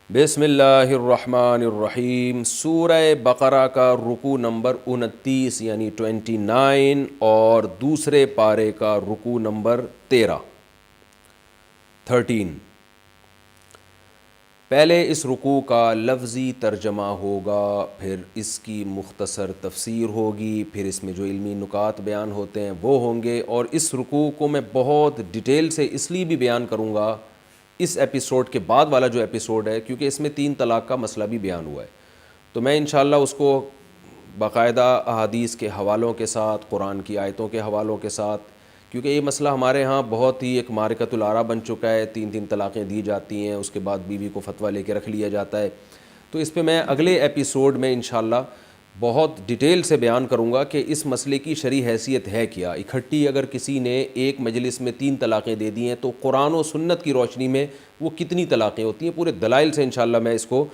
بسم اللہ الرحمن الرحیم۔ سورہ بقرہ کا رکوع نمبر 29 یعنی 29 اور دوسرے پارے کا رکوع نمبر 13۔ پہلے اس رکوع کا لفظی ترجمہ ہوگا، پھر اس کی مختصر تفسیر ہوگی، پھر اس میں جو علمی نکات بیان ہوتے ہیں وہ ہوں گے، اور اس رکوع کو میں بہت ڈیٹیل سے اس لیے بھی بیان کروں گا اس ایپیسوڈ کے بعد والا جو ایپیسوڈ ہے، کیونکہ اس میں 3 طلاق کا مسئلہ بھی بیان ہوا ہے، تو میں انشاءاللہ اس کو باقاعدہ احادیث کے حوالوں کے ساتھ، قرآن کی آیتوں کے حوالوں کے ساتھ، کیونکہ یہ مسئلہ ہمارے ہاں بہت ہی ایک معرکۃ الآراء بن چکا ہے، 3 طلاقیں دی جاتی ہیں، اس کے بعد بیوی کو فتویٰ لے کے رکھ لیا جاتا ہے، تو اس پہ میں اگلے ایپیسوڈ میں انشاءاللہ بہت ڈیٹیل سے بیان کروں گا کہ اس مسئلے کی شرعی حیثیت ہے کیا۔ اکٹھی اگر کسی نے ایک مجلس میں 3 طلاقیں دے دی ہیں تو قرآن و سنت کی روشنی میں وہ کتنی طلاقیں ہوتی ہیں، پورے دلائل سے انشاءاللہ میں اس کو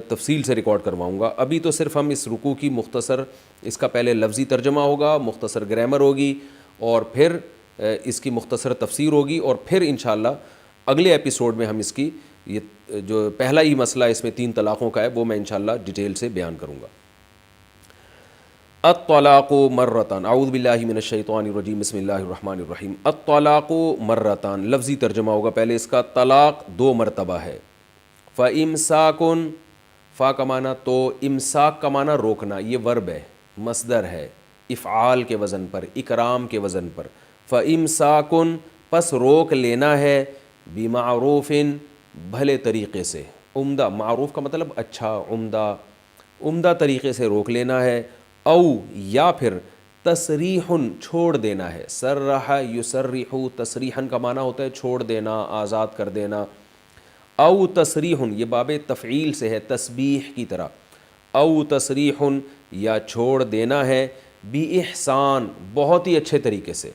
تفصیل سے ریکارڈ کرواؤں گا۔ ابھی تو صرف ہم اس رکوع کی مختصر، اس کا پہلے لفظی ترجمہ ہوگا، مختصر گرامر ہوگی، اور پھر اس کی مختصر تفسیر ہوگی، اور پھر انشاءاللہ اگلے ایپیسوڈ میں ہم اس کی یہ جو پہلا ہی مسئلہ اس میں 3 طلاقوں کا ہے وہ میں انشاءاللہ ڈیٹیل سے بیان کروں گا۔ الطلاق مرتان، اعوذ باللہ من الشیطان الرجیم، بسم اللہ الرحمن الرحیم۔ الطلاق مرتان، لفظی ترجمہ ہوگا پہلے اس کا، طلاق 2 مرتبہ ہے۔ فَإِمْسَاكٌ، فا کا معنی تو، امساک کا معنی روکنا، یہ ورب ہے، مصدر ہے، افعال کے وزن پر، اکرام کے وزن پر۔ فَإِمْسَاكٌ، پس روک لینا ہے، بِمَعْرُوفٍ، بھلے طریقے سے، عمدہ، معروف کا مطلب اچھا، عمدہ طریقے سے روک لینا ہے، او یا پھر تسریح، چھوڑ دینا ہے، سرح یسرح، تسریحا کا معنی ہوتا ہے چھوڑ دینا، آزاد کر دینا، او تسریح، یہ باب تفعیل سے ہے، تسبیح کی طرح، او تسریح، یا چھوڑ دینا ہے، بِإِحْسَان، بہت ہی اچھے طریقے سے۔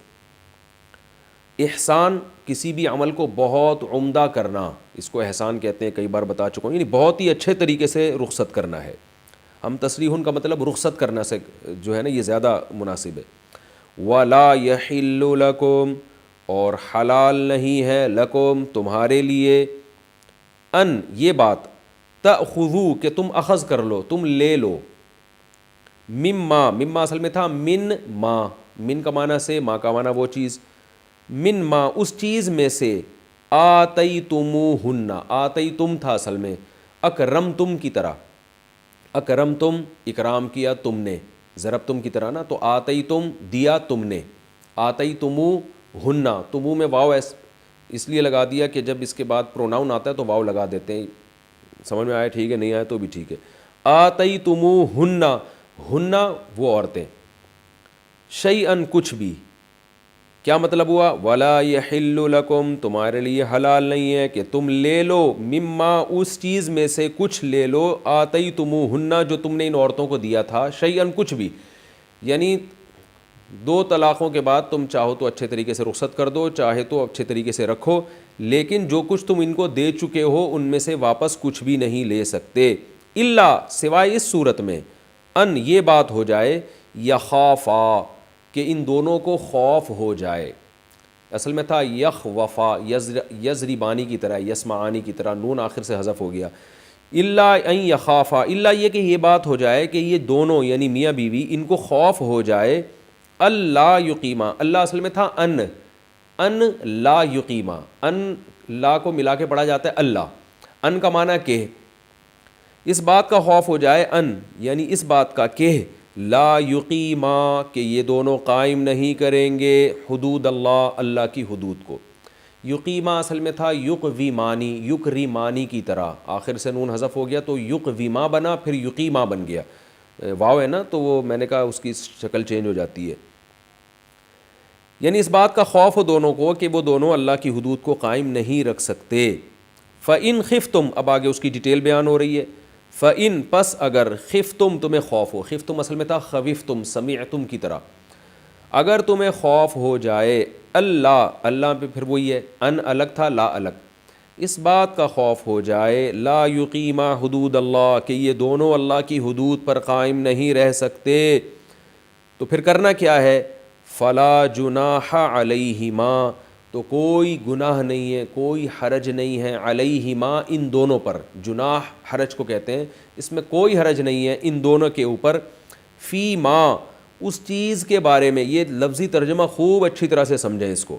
احسان کسی بھی عمل کو بہت عمدہ کرنا، اس کو احسان کہتے ہیں، کئی بار بتا چکا ہوں، یعنی بہت ہی اچھے طریقے سے رخصت کرنا ہے۔ ہم تسریح کا مطلب رخصت کرنا سے جو ہے نا، یہ زیادہ مناسب ہے۔ وَلَا يَحِلُّ لَكُمْ، اور حلال نہیں ہے، لکم تمہارے لیے، ان یہ بات، تأخذو کہ تم اخذ کر لو، تم لے لو، مما، مما اصل میں تھا من ما، من کا معنی سے، ما کا معنی وہ چیز، من ما اس چیز میں سے، آتیتموہن، آتیتم تھا اصل میں، اکرمتم کی طرح، اکرمتم اکرام کیا تم نے، ضربتم کی طرح نا، تو آتیتم دیا تم نے، آتیتموہن، تمو میں واو اس لیے لگا دیا کہ جب اس کے بعد پروناؤن آتا ہے تو واو لگا دیتے ہیں، سمجھ میں آئے ٹھیک ہے، نہیں آئے تو بھی ٹھیک ہے۔ آتیتموہن، ہن وہ عورتیں، شیئن کچھ بھی، کیا مطلب ہوا؟ وَلَا يَحِلُّ لَكُمْ، تمہارے لیے حلال نہیں ہے کہ تم لے لو، مما اس چیز میں سے کچھ لے لو، آتیتموہن جو تم نے ان عورتوں کو دیا تھا، شیئن کچھ بھی، یعنی 2 طلاقوں کے بعد تم چاہو تو اچھے طریقے سے رخصت کر دو، چاہے تو اچھے طریقے سے رکھو، لیکن جو کچھ تم ان کو دے چکے ہو ان میں سے واپس کچھ بھی نہیں لے سکتے، الا سوائے اس صورت میں، ان یہ بات ہو جائے، یخافا کہ ان دونوں کو خوف ہو جائے، اصل میں تھا یخ وفا، یضربانی کی طرح، یسمعانی کی طرح، نون آخر سے حذف ہو گیا، الا ان یخافا، الا یہ کہ یہ بات ہو جائے کہ یہ دونوں یعنی میاں بیوی ان کو خوف ہو جائے، اللہ یقیمہ، اللہ اصل میں تھا ان لا یقیمہ، ان لا کو ملا کے پڑھا جاتا ہے اللہ، ان کا معنی کہ اس بات کا خوف ہو جائے، ان یعنی اس بات کا کہ لا یقیما کہ یہ دونوں قائم نہیں کریں گے، حدود اللہ، اللہ کی حدود کو، یقیما اصل میں تھا یقویمانی، یکریمانی کی طرح، آخر سے نون حذف ہو گیا تو یقویما بنا، پھر یقیما بن گیا، واو ہے نا تو وہ میں نے کہا اس کی شکل چینج ہو جاتی ہے، یعنی اس بات کا خوف ہو دونوں کو کہ وہ دونوں اللہ کی حدود کو قائم نہیں رکھ سکتے۔ فَإِنْ خِفْتُمْ، اب آگے اس کی ڈیٹیل بیان ہو رہی ہے، فَإِنْ پس اگر، خفتم تمہیں خوف ہو، خفتم اصل میں تھا خوفتم، سمعتم کی طرح، اگر تمہیں خوف ہو جائے، اللہ، اللہ پہ پھر وہی ہے، ان الگ تھا، لا الگ، اس بات کا خوف ہو جائے، لا یقیما حدود اللہ کہ یہ دونوں اللہ کی حدود پر قائم نہیں رہ سکتے، تو پھر کرنا کیا ہے؟ فلا جناح علیہما، تو کوئی گناہ نہیں ہے، کوئی حرج نہیں ہے، علیہما ان دونوں پر، جناح حرج کو کہتے ہیں، اس میں کوئی حرج نہیں ہے ان دونوں کے اوپر، فی ما اس چیز کے بارے میں، یہ لفظی ترجمہ خوب اچھی طرح سے سمجھیں اس کو،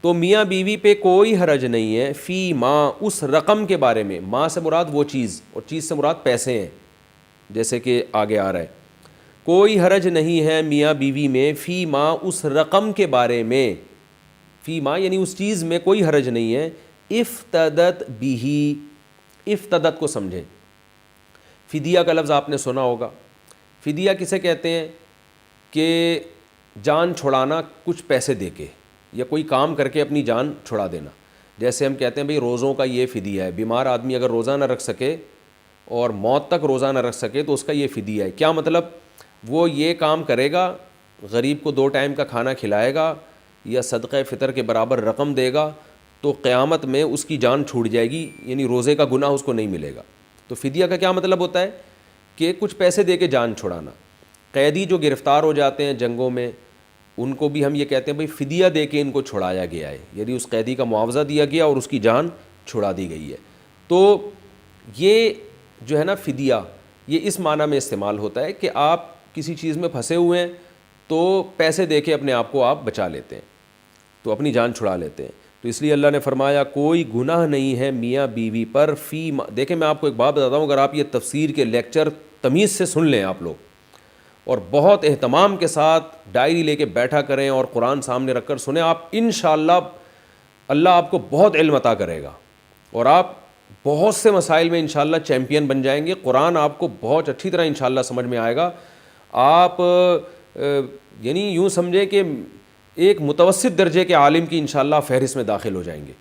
تو میاں بیوی پہ کوئی حرج نہیں ہے، فی ما اس رقم کے بارے میں، ما سے مراد وہ چیز اور چیز سے مراد پیسے ہیں، جیسے کہ آگے آ رہا ہے، کوئی حرج نہیں ہے میاں بیوی میں، فی ما اس رقم کے بارے میں، فی ما یعنی اس چیز میں کوئی حرج نہیں ہے، افتدت بھی، افتدت کو سمجھیں، فدیہ کا لفظ آپ نے سنا ہوگا، فدیہ کسے کہتے ہیں کہ جان چھڑانا کچھ پیسے دے کے یا کوئی کام کر کے اپنی جان چھڑا دینا، جیسے ہم کہتے ہیں بھئی روزوں کا یہ فدیہ ہے، بیمار آدمی اگر روزہ نہ رکھ سکے اور موت تک روزہ نہ رکھ سکے تو اس کا یہ فدیہ ہے، کیا مطلب، وہ یہ کام کرے گا، غریب کو 2 ٹائم کا کھانا کھلائے گا یا صدقہ فطر کے برابر رقم دے گا تو قیامت میں اس کی جان چھوٹ جائے گی، یعنی روزے کا گناہ اس کو نہیں ملے گا۔ تو فدیہ کا کیا مطلب ہوتا ہے کہ کچھ پیسے دے کے جان چھڑانا۔ قیدی جو گرفتار ہو جاتے ہیں جنگوں میں، ان کو بھی ہم یہ کہتے ہیں بھئی فدیہ دے کے ان کو چھڑایا گیا ہے، یعنی اس قیدی کا معاوضہ دیا گیا اور اس کی جان چھڑا دی گئی ہے۔ تو یہ جو ہے نا فدیہ، یہ اس معنی میں استعمال ہوتا ہے کہ آپ کسی چیز میں پھنسے ہوئے ہیں تو پیسے دے کے اپنے آپ کو آپ بچا لیتے ہیں، تو اپنی جان چھڑا لیتے ہیں۔ تو اس لیے اللہ نے فرمایا کوئی گناہ نہیں ہے میاں بیوی پر، فی دیکھیں میں آپ کو ایک بات بتاتا ہوں، اگر آپ یہ تفسیر کے لیکچر تمیز سے سن لیں آپ لوگ اور بہت اہتمام کے ساتھ ڈائری لے کے بیٹھا کریں اور قرآن سامنے رکھ کر سنیں، آپ انشاءاللہ اللہ آپ کو بہت علم عطا کرے گا اور آپ بہت سے مسائل میں انشاءاللہ چیمپئن بن جائیں گے، قرآن آپ کو بہت اچھی طرح انشاءاللہ سمجھ میں آئے گا، آپ یعنی یوں سمجھیں کہ ایک متوسط درجے کے عالم کی انشاءاللہ فہرست میں داخل ہو جائیں گے،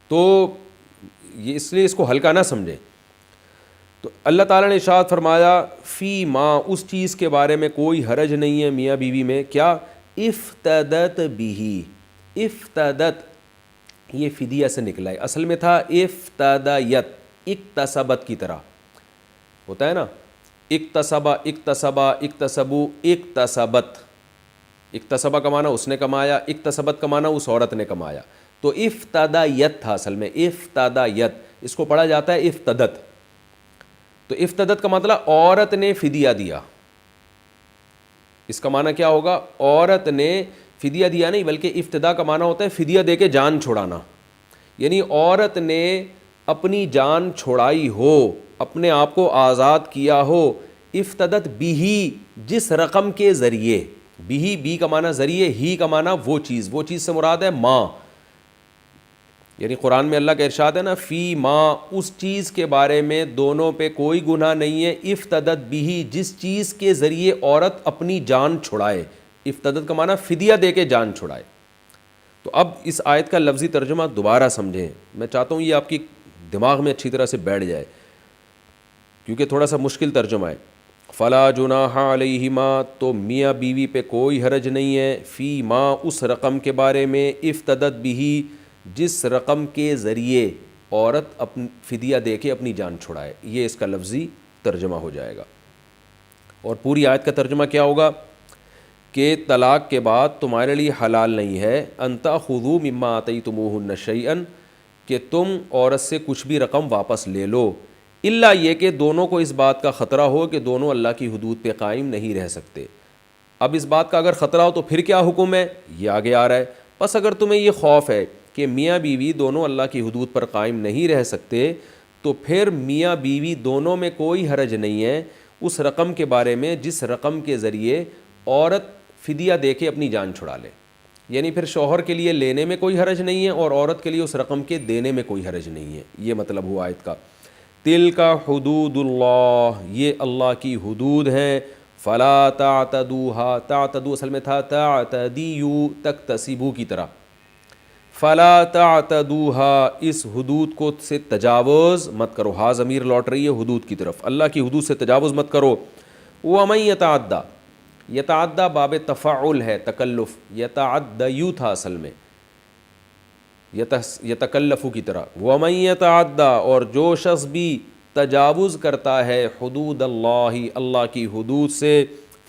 تو یہ اس لیے اس کو ہلکا نہ سمجھیں۔ تو اللہ تعالیٰ نے ارشاد فرمایا فی ما اس چیز کے بارے میں کوئی حرج نہیں ہے میاں بیوی میں، کیا، افتدت بھی، افتدت یہ فدیہ سے نکلا ہے، اصل میں تھا افتدیت، اکتسبت کی طرح ہوتا ہے نا، اکتسبا اکتسبا اکتسبو اکتسبت، اکتسبہ کا معنی اس نے کمایا، اکتسبت کا معنی اس عورت نے کمایا، تو افتدیت تھا اصل میں، افتدیت، اس کو پڑھا جاتا ہے افتدت، تو افتدت کا مطلب عورت نے فدیہ دیا، اس کا معنی کیا ہوگا، عورت نے فدیہ دیا نہیں بلکہ افتدا کا معنی ہوتا ہے فدیہ دے کے جان چھڑانا، یعنی عورت نے اپنی جان چھڑائی ہو، اپنے آپ کو آزاد کیا ہو، افتدت بھی جس رقم کے ذریعے، بھی کا معنی ذریعے، ہی کا معنی وہ چیز سے مراد ہے ماں، یعنی قرآن میں اللہ کا ارشاد ہے نا فی ما اس چیز کے بارے میں دونوں پہ کوئی گناہ نہیں ہے، افتدت بھی جس چیز کے ذریعے عورت اپنی جان چھڑائے، افتدت کا معنی فدیہ دے کے جان چھڑائے۔ تو اب اس آیت کا لفظی ترجمہ دوبارہ سمجھیں، میں چاہتا ہوں یہ آپ کی دماغ میں اچھی طرح سے بیٹھ جائے کیونکہ تھوڑا سا مشکل ترجمہ ہے۔ فلا جناح علیہما تو میاں بیوی پہ کوئی حرج نہیں ہے، فی ما اس رقم کے بارے میں، افتدت بھی جس رقم کے ذریعے عورت فدیہ دے کے اپنی جان چھڑائے، یہ اس کا لفظی ترجمہ ہو جائے گا۔ اور پوری آیت کا ترجمہ کیا ہوگا کہ طلاق کے بعد تمہارے لیے حلال نہیں ہے ان تأخذوا مما آتیتموہن شیئا کہ تم عورت سے کچھ بھی رقم واپس لے لو، الا یہ کہ دونوں کو اس بات کا خطرہ ہو کہ دونوں اللہ کی حدود پہ قائم نہیں رہ سکتے۔ اب اس بات کا اگر خطرہ ہو تو پھر کیا حکم ہے، یہ آگے آ رہا ہے، بس اگر تمہیں یہ خوف ہے کہ میاں بیوی دونوں اللہ کی حدود پر قائم نہیں رہ سکتے تو پھر میاں بیوی دونوں میں کوئی حرج نہیں ہے اس رقم کے بارے میں جس رقم کے ذریعے عورت فدیہ دے کے اپنی جان چھڑا لے، یعنی پھر شوہر کے لیے لینے میں کوئی حرج نہیں ہے اور عورت کے لیے اس رقم کے دینے میں کوئی حرج نہیں ہے، یہ مطلب ہوا آیت کا۔ تلک حدود اللہ یہ اللہ کی حدود ہیں، فلا تعتدوها، تعتدو اصل میں تھا تعتدیو تکتسبو کی طرح، فلا تعتدوها اس حدود کو سے تجاوز مت کرو، ہا ضمیر لوٹ رہی ہے حدود کی طرف، اللہ کی حدود سے تجاوز مت کرو۔ ومن یتعدی، یتعدی باب تفعل ہے، تکلف، یتعدیو تھا اصل میں یتکلفو کی طرح، ومن یتعدی اور جو شخص بھی تجاوز کرتا ہے حدود اللہ اللہ کی حدود سے،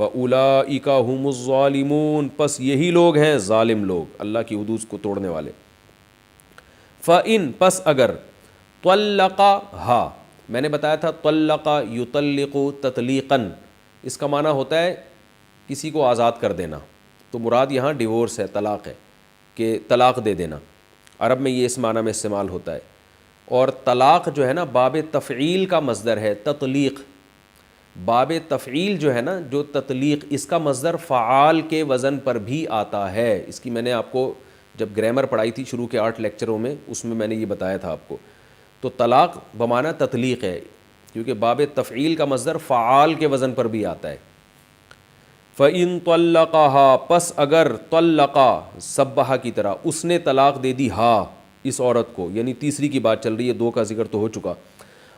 فَأُولَٰئِكَ هُمُ الظَّالِمُونَ، پس یہی لوگ ہیں ظالم لوگ، اللہ کی حدود کو توڑنے والے۔ فَإِن، پس اگر، طَلَّقَهَا، میں نے بتایا تھا طَلَّقَ يُطَلِّقُ تطلیقاً، اس کا معنی ہوتا ہے کسی کو آزاد کر دینا، تو مراد یہاں ڈیورس ہے، طلاق ہے، کہ طلاق دے دینا، عرب میں یہ اس معنی میں استعمال ہوتا ہے۔ اور طلاق جو ہے نا باب تفعیل کا مصدر ہے تطلیق، باب تفعیل جو ہے نا، جو تطلیق، اس کا مصدر فعال کے وزن پر بھی آتا ہے۔ اس کی میں نے آپ کو جب گرامر پڑھائی تھی شروع کے 8 لیکچروں میں، اس میں نے یہ بتایا تھا آپ کو۔ تو طلاق بمعنی تطلیق ہے، کیونکہ باب تفعیل کا مصدر فعال کے وزن پر بھی آتا ہے۔ فَإِن طَلَّقَهَا، پس اگر، طلقا سبہا کی طرح، اس نے طلاق دے دی، ہا، اس عورت کو، یعنی تیسری کی بات چل رہی ہے، 2 کا ذکر تو ہو چکا۔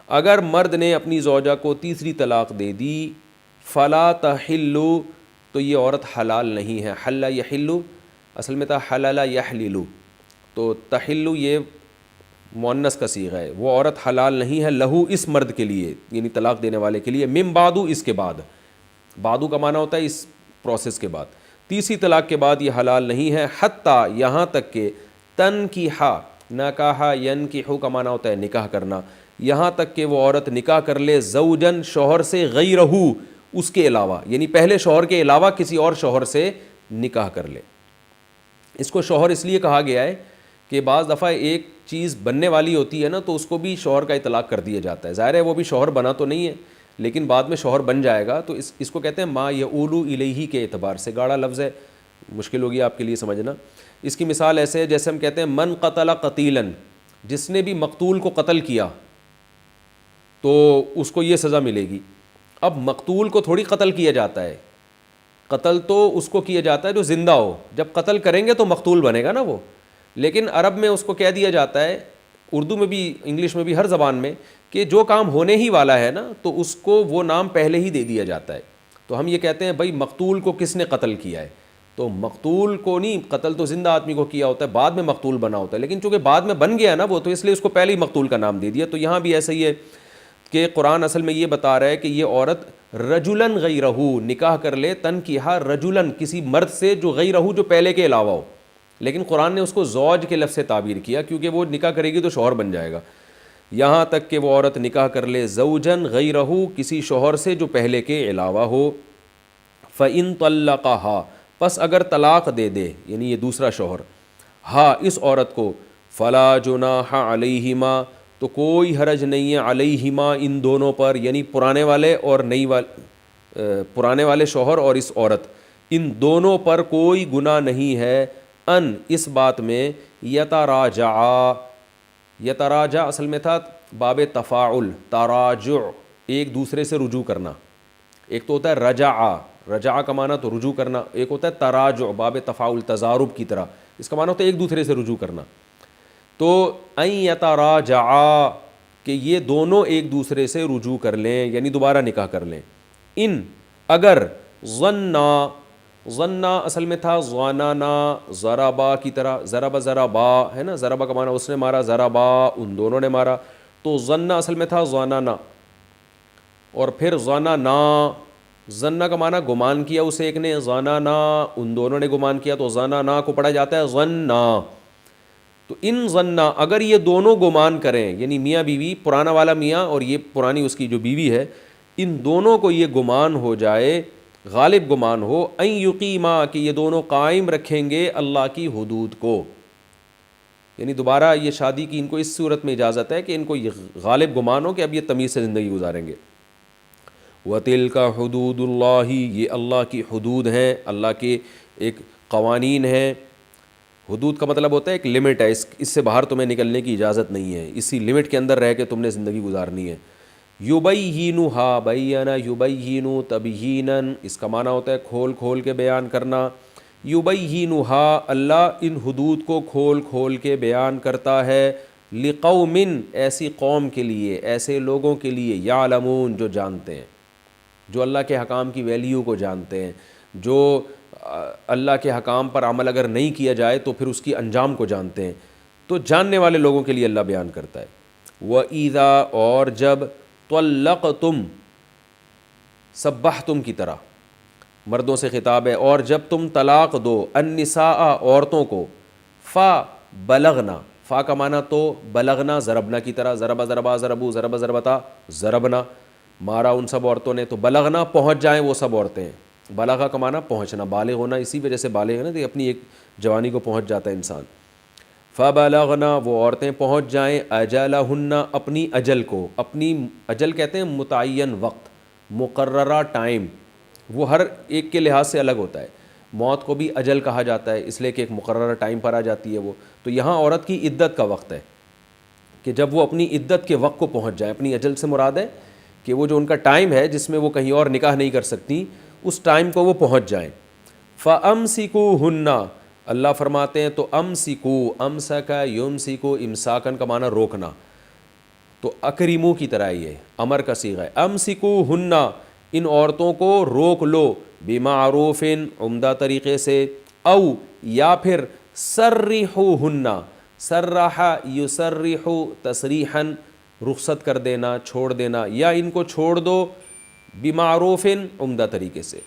اگر مرد نے اپنی زوجہ کو تیسری طلاق دے دی، فلا تحل، تو یہ عورت حلال نہیں ہے۔ حل یحل، اصل میں تھا حلل یحلل، تو تحل یہ مؤنث کا صیغہ ہے، وہ عورت حلال نہیں ہے، لہو، اس مرد کے لیے، یعنی طلاق دینے والے کے لیے، من بعدو، اس کے بعد، بعدو کا معنی ہوتا ہے اس پروسیس کے بعد، تیسری طلاق کے بعد یہ حلال نہیں ہے، حتیٰ، یہاں تک کہ، تنکیحا، نکاحا ینکحو کا معنی ہوتا ہے نکاح کرنا، یہاں تک کہ وہ عورت نکاح کر لے، زوجن، شوہر سے، غیرہو، اس کے علاوہ، یعنی پہلے شوہر کے علاوہ کسی اور شوہر سے نکاح کر لے۔ اس کو شوہر اس لیے کہا گیا ہے کہ بعض دفعہ ایک چیز بننے والی ہوتی ہے نا، تو اس کو بھی شوہر کا اطلاق کر دیا جاتا ہے، ظاہر ہے وہ بھی شوہر بنا تو نہیں ہے لیکن بعد میں شوہر بن جائے گا، تو اس کو کہتے ہیں ما یعول الیہ کے اعتبار سے، گاڑا لفظ ہے، مشکل ہوگی آپ کے لیے سمجھنا۔ اس کی مثال ایسے ہے جیسے ہم کہتے ہیں من قتل قتیلا، جس نے بھی مقتول کو قتل کیا تو اس کو یہ سزا ملے گی۔ اب مقتول کو تھوڑی قتل کیا جاتا ہے، قتل تو اس کو کیا جاتا ہے جو زندہ ہو، جب قتل کریں گے تو مقتول بنے گا نا وہ، لیکن عرب میں اس کو کہہ دیا جاتا ہے، اردو میں بھی، انگلش میں بھی، ہر زبان میں، کہ جو کام ہونے ہی والا ہے نا تو اس کو وہ نام پہلے ہی دے دیا جاتا ہے۔ تو ہم یہ کہتے ہیں بھائی مقتول کو کس نے قتل کیا ہے، تو مقتول کو نہیں، قتل تو زندہ آدمی کو کیا ہوتا ہے، بعد میں مقتول بنا ہوتا ہے، لیکن چونکہ بعد میں بن گیا نا وہ، تو اس لیے اس کو پہلے ہی مقتول کا نام دے دیا۔ تو یہاں بھی ایسا ہی ہے کہ قرآن اصل میں یہ بتا رہا ہے کہ یہ عورت رجلن غیرہ، نکاح کر لے، تنکیحا رجلن، کسی مرد سے جو غیرہ، جو پہلے کے علاوہ ہو، لیکن قرآن نے اس کو زوج کے لفظ سے تعبیر کیا کیونکہ وہ نکاح کرے گی تو شوہر بن جائے گا۔ یہاں تک کہ وہ عورت نکاح کر لے، زوجن غیرہ، کسی شوہر سے جو پہلے کے علاوہ ہو۔ فَإِن طَلَّقَهَا، پس اگر طلاق دے دے، یعنی یہ دوسرا شوہر، ہاں، اس عورت کو، فلا جناح علیہما، تو کوئی حرج نہیں ہے، علیہما، ان دونوں پر، یعنی پرانے والے اور پرانے والے شوہر اور اس عورت، ان دونوں پر کوئی گناہ نہیں ہے، ان، اس بات میں، یتراجعا، یتراجع اصل میں تھا باب تفاعل، تراجع، ایک دوسرے سے رجوع کرنا، ایک تو ہوتا ہے رجع، رجع کا معنی تو رجوع کرنا، ایک ہوتا ہے تراجع، باب تفاعل، تضارب کی طرح، اس کا معنی ہوتا ہے ایک دوسرے سے رجوع کرنا۔ تو ان یتراجعا، کہ یہ دونوں ایک دوسرے سے رجوع کر لیں، یعنی دوبارہ نکاح کر لیں، ان، اگر، ظنا، ظنا اصل میں تھا ظننا، ضربا کی طرح، ضرب ضربا ہے نا، ضربا کا معنی اس نے مارا، ضربا ان دونوں نے مارا، تو ظنا اصل میں تھا ظننا، اور پھر ظننا، ظننا کا معنی گمان کیا اسے ایک نے، ظننا ان دونوں نے گمان کیا، تو ظننا کو پڑھا جاتا ہے ظننا۔ تو ان ظننا، اگر یہ دونوں گمان کریں، یعنی میاں بیوی، پرانا والا میاں اور یہ پرانی اس کی جو بیوی ہے، ان دونوں کو یہ گمان ہو جائے، غالب گمان ہو، ان یقیما، کہ یہ دونوں قائم رکھیں گے اللہ کی حدود کو، یعنی دوبارہ یہ شادی کی ان کو اس صورت میں اجازت ہے کہ ان کو یہ غالب گمان ہو کہ اب یہ تمیز سے زندگی گزاریں گے۔ وَتِلْكَ حُدُودُ اللَّهِ، یہ اللہ کی حدود ہیں، اللہ کے ایک قوانین ہیں۔ حدود کا مطلب ہوتا ہے ایک لمٹ ہے، اس سے باہر تمہیں نکلنے کی اجازت نہیں ہے، اسی لمٹ کے اندر رہ کے تم نے زندگی گزارنی ہے۔ یُبَيِّنُهَا، بَيَّنَ یُبَيِّنُ تَبْیِینًا، اس کا معنی ہوتا ہے کھول کھول کے بیان کرنا۔ یُبَيِّنُهَا، اللہ ان حدود کو کھول کھول کے بیان کرتا ہے، لِقَوْمٍ، ایسی قوم کے لیے، ایسے لوگوں کے لیے، یعلمون، جو جانتے ہیں، جو اللہ کے حکام کی ویلیو کو جانتے ہیں، جو اللہ کے حکام پر عمل اگر نہیں کیا جائے تو پھر اس کی انجام کو جانتے ہیں، تو جاننے والے لوگوں کے لیے اللہ بیان کرتا ہے۔ وَإِذَا، اور جب، طَلَّقْتُمْ، سبحتم کی طرح، مردوں سے خطاب ہے، اور جب تم طلاق دو النساء عورتوں کو، فا بلغنا، فا کا معنی تو بلغنا ضربنا کی طرح، ضربا ضربا ضربو ضرب ضربتا ضربنا، مارا ان سب عورتوں نے، تو بلغنا پہنچ جائیں وہ سب عورتیں، بلغا کا معنی پہنچنا، بالغ ہونا، اسی وجہ سے بالغ ہے نا کہ اپنی ایک جوانی کو پہنچ جاتا ہے انسان، فبلغنا وہ عورتیں پہنچ جائیں اجلہن اپنی اجل کو، اپنی اجل کہتے ہیں متعین وقت، مقررہ ٹائم، وہ ہر ایک کے لحاظ سے الگ ہوتا ہے، موت کو بھی اجل کہا جاتا ہے اس لیے کہ ایک مقررہ ٹائم پر آ جاتی ہے وہ، تو یہاں عورت کی عدت کا وقت ہے کہ جب وہ اپنی عدت کے وقت کو پہنچ جائیں، اپنی اجل سے مراد ہے کہ وہ جو ان کا ٹائم ہے جس میں وہ کہیں اور نکاح نہیں کر سکتی، اس ٹائم کو وہ پہنچ جائیں، فَأَمْسِكُوهُنَّ اللہ فرماتے ہیں تو امسکو، امسکا یمسکو، امساکن کا معنی روکنا، تو اکریمو کی طرح یہ امر کا صیغہ ہے، امسکوہن ان عورتوں کو روک لو، بمعروف عمدہ طریقے سے، او یا پھر سرحوہن، سرح یسرح تسریحا رخصت کر دینا، چھوڑ دینا، یا ان کو چھوڑ دو بمعروف عمدہ طریقے سے،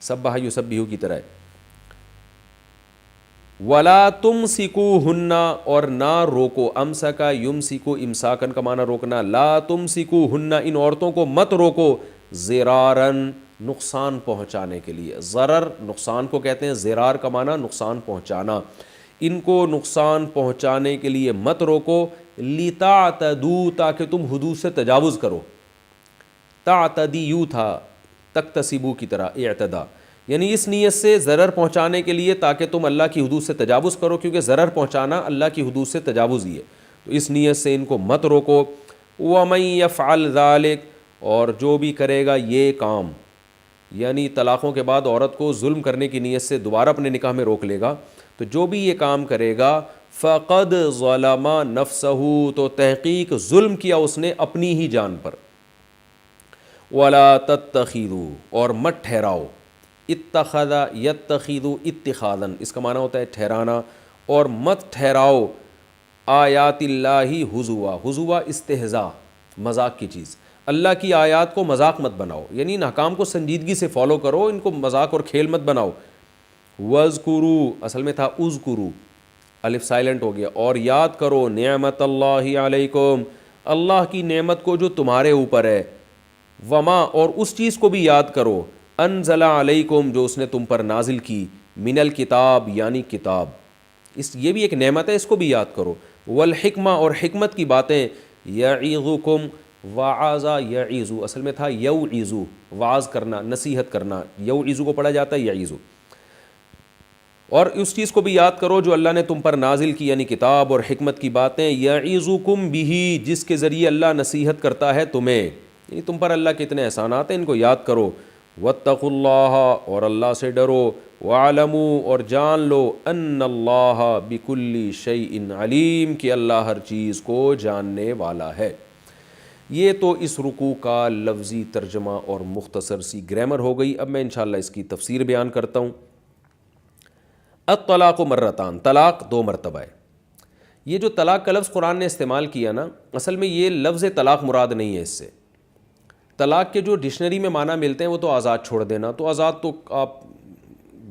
سبح یسبح کی طرح ہے، ولا تمسکوہن اور نہ روکو، امسکا یمسکو امساکن کا معنی روکنا، لا تمسکوہن ان عورتوں کو مت روکو، ضرارن نقصان پہنچانے کے لیے، ضرر نقصان کو کہتے ہیں، ضرار کا معنی نقصان پہنچانا، ان کو نقصان پہنچانے کے لیے مت روکو، لتعتدوا تاکہ تم حدود سے تجاوز کرو، تعتدیو تھا تکتسبو کی طرح اعتدا، یعنی اس نیت سے ضرر پہنچانے کے لیے تاکہ تم اللہ کی حدود سے تجاوز کرو، کیونکہ ضرر پہنچانا اللہ کی حدود سے تجاوز ہی ہے، تو اس نیت سے ان کو مت روکو، وَمَن يَفْعَلْ ذَلِكَ اور جو بھی کرے گا یہ کام، یعنی طلاقوں کے بعد عورت کو ظلم کرنے کی نیت سے دوبارہ اپنے نکاح میں روک لے گا، تو جو بھی یہ کام کرے گا فَقَدْ ظَلَمَ نَفْسَهُ تو تحقیق ظلم کیا اس نے اپنی ہی جان پر، وَلَا تَتَّخِذُوا اور مت ٹھہراؤ، اتخذ یتخذ اتخاذا اس کا معنی ہوتا ہے ٹھہرانا، اور مت ٹھہراؤ آیات اللہ ہزوا، ہزوا استہزاء مذاق کی چیز، اللہ کی آیات کو مذاق مت بناؤ، یعنی ان احکام کو سنجیدگی سے فالو کرو، ان کو مذاق اور کھیل مت بناؤ، وَاذْكُرُوا اصل میں تھا اذکروا، الف سائلنٹ ہو گیا، اور یاد کرو نعمت اللہ علیکم اللہ کی نعمت کو جو تمہارے اوپر ہے، وما اور اس چیز کو بھی یاد کرو، انزل علیکم جو اس نے تم پر نازل کی، من الکتاب یعنی کتاب، یہ بھی ایک نعمت ہے، اس کو بھی یاد کرو، والحکمہ اور حکمت کی باتیں، یعظکم وعظ یعظ اصل میں تھا یوعظ، وعظ کرنا نصیحت کرنا، یوعظ کو پڑھا جاتا ہے یعظ، اور اس چیز کو بھی یاد کرو جو اللہ نے تم پر نازل کی یعنی کتاب اور حکمت کی باتیں، یعظکم بہ جس کے ذریعے اللہ نصیحت کرتا ہے تمہیں، یعنی تم پر اللہ کے اتنے احسانات ہیں ان کو یاد کرو، واتقوا اللہ اور اللہ سے ڈرو، وَاعْلَمُوا اور جان لو ان اللہ بکل شیء علیم کہ اللہ ہر چیز کو جاننے والا ہے۔ یہ تو اس رکوع کا لفظی ترجمہ اور مختصر سی گرامر ہو گئی، اب میں انشاءاللہ اس کی تفسیر بیان کرتا ہوں۔ الطلاق مرتان، طلاق دو مرتبہ ہے، یہ جو طلاق کا لفظ قرآن نے استعمال کیا نا، اصل میں یہ لفظ طلاق مراد نہیں ہے، اس سے طلاق کے جو ڈکشنری میں معنی ملتے ہیں وہ تو آزاد چھوڑ دینا، تو آزاد تو آپ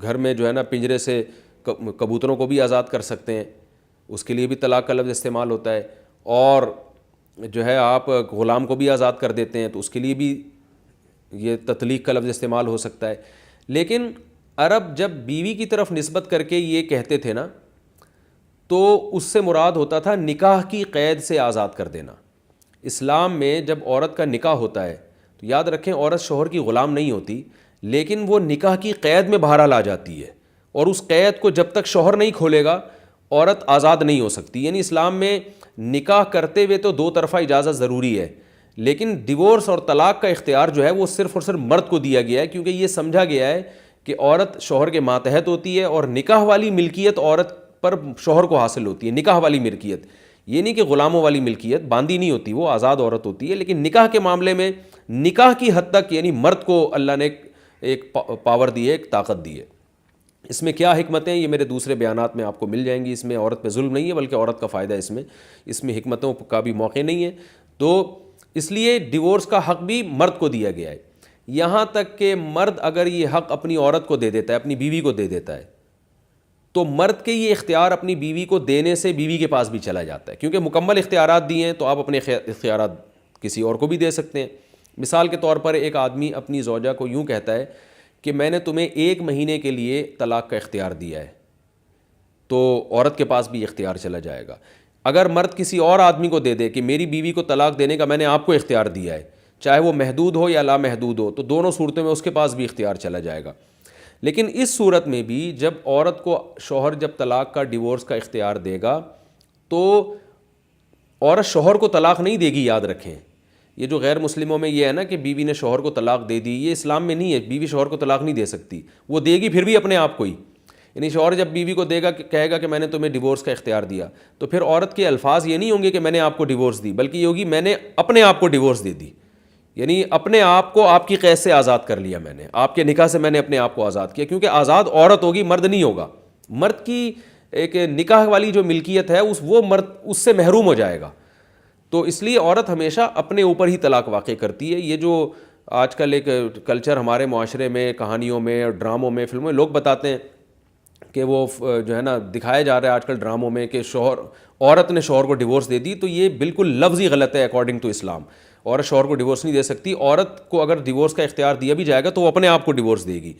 گھر میں جو ہے نا پنجرے سے کبوتروں کو بھی آزاد کر سکتے ہیں، اس کے لیے بھی طلاق کا لفظ استعمال ہوتا ہے، اور جو ہے آپ غلام کو بھی آزاد کر دیتے ہیں تو اس کے لیے بھی یہ تطلیق کا لفظ استعمال ہو سکتا ہے، لیکن عرب جب بیوی کی طرف نسبت کر کے یہ کہتے تھے نا تو اس سے مراد ہوتا تھا نکاح کی قید سے آزاد کر دینا۔ اسلام میں جب عورت کا نکاح ہوتا ہے تو یاد رکھیں عورت شوہر کی غلام نہیں ہوتی، لیکن وہ نکاح کی قید میں بہرحال آ جاتی ہے، اور اس قید کو جب تک شوہر نہیں کھولے گا عورت آزاد نہیں ہو سکتی، یعنی اسلام میں نکاح کرتے ہوئے تو دو طرفہ اجازت ضروری ہے، لیکن ڈیورس اور طلاق کا اختیار جو ہے وہ صرف اور صرف مرد کو دیا گیا ہے، کیونکہ یہ سمجھا گیا ہے کہ عورت شوہر کے ماتحت ہوتی ہے اور نکاح والی ملکیت عورت پر شوہر کو حاصل ہوتی ہے، نکاح والی ملکیت، یہ نہیں کہ غلاموں والی ملکیت، باندھی نہیں ہوتی، وہ آزاد عورت ہوتی ہے، لیکن نکاح کے معاملے میں نکاح کی حد تک یعنی مرد کو اللہ نے ایک پاور دی ہے، ایک طاقت دی ہے۔ اس میں کیا حکمتیں یہ میرے دوسرے بیانات میں آپ کو مل جائیں گی، اس میں عورت پہ ظلم نہیں ہے بلکہ عورت کا فائدہ ہے، اس میں حکمتوں کا بھی موقع نہیں ہے، تو اس لیے ڈیورس کا حق بھی مرد کو دیا گیا ہے۔ یہاں تک کہ مرد اگر یہ حق اپنی عورت کو دے دیتا ہے, اپنی بیوی کو دے دیتا ہے, تو مرد کے یہ اختیار اپنی بیوی کو دینے سے بیوی کے پاس بھی چلا جاتا ہے, کیونکہ مکمل اختیارات دیے ہیں تو آپ اپنے اختیارات کسی اور کو بھی دے سکتے ہیں. مثال کے طور پر ایک آدمی اپنی زوجہ کو یوں کہتا ہے کہ میں نے تمہیں 1 مہینے کے لیے طلاق کا اختیار دیا ہے, تو عورت کے پاس بھی اختیار چلا جائے گا. اگر مرد کسی اور آدمی کو دے دے کہ میری بیوی کو طلاق دینے کا میں نے آپ کو اختیار دیا ہے, چاہے وہ محدود ہو یا لامحدود ہو, تو دونوں صورتوں میں اس کے پاس بھی اختیار چلا جائے گا. لیکن اس صورت میں بھی جب عورت کو شوہر جب طلاق کا, ڈیورس کا اختیار دے گا, تو عورت شوہر کو طلاق نہیں دے گی. یاد رکھیں, یہ جو غیر مسلموں میں یہ ہے نا کہ بیوی نے شوہر کو طلاق دے دی, یہ اسلام میں نہیں ہے. بیوی شوہر کو طلاق نہیں دے سکتی, وہ دے گی پھر بھی اپنے آپ کو ہی. یعنی شوہر جب بیوی کو دے گا, کہے گا کہ میں نے تمہیں ڈیورس کا اختیار دیا, تو پھر عورت کے الفاظ یہ نہیں ہوں گے کہ میں نے آپ کو ڈیورس دی, بلکہ یہ ہوگی میں نے اپنے آپ کو ڈیورس دے دی. یعنی اپنے آپ کو آپ کی قید سے آزاد کر لیا, میں نے آپ کے نکاح سے میں نے اپنے آپ کو آزاد کیا, کیونکہ آزاد عورت ہوگی, مرد نہیں ہوگا. مرد کی ایک نکاح والی جو ملکیت ہے وہ مرد اس سے محروم ہو جائے گا. تو اس لیے عورت ہمیشہ اپنے اوپر ہی طلاق واقع کرتی ہے. یہ جو آج کل ایک کلچر ہمارے معاشرے میں, کہانیوں میں اور ڈراموں میں, فلموں میں لوگ بتاتے ہیں کہ وہ جو ہے نا دکھایا جا رہا ہے آج کل ڈراموں میں کہ عورت نے شوہر کو ڈیورس دے دی, تو یہ بالکل لفظی غلط ہے اکارڈنگ ٹو اسلام. عورت شوہر کو ڈیورس نہیں دے سکتی. عورت کو اگر ڈیورس کا اختیار دیا بھی جائے گا تو وہ اپنے آپ کو ڈیورس دے گی.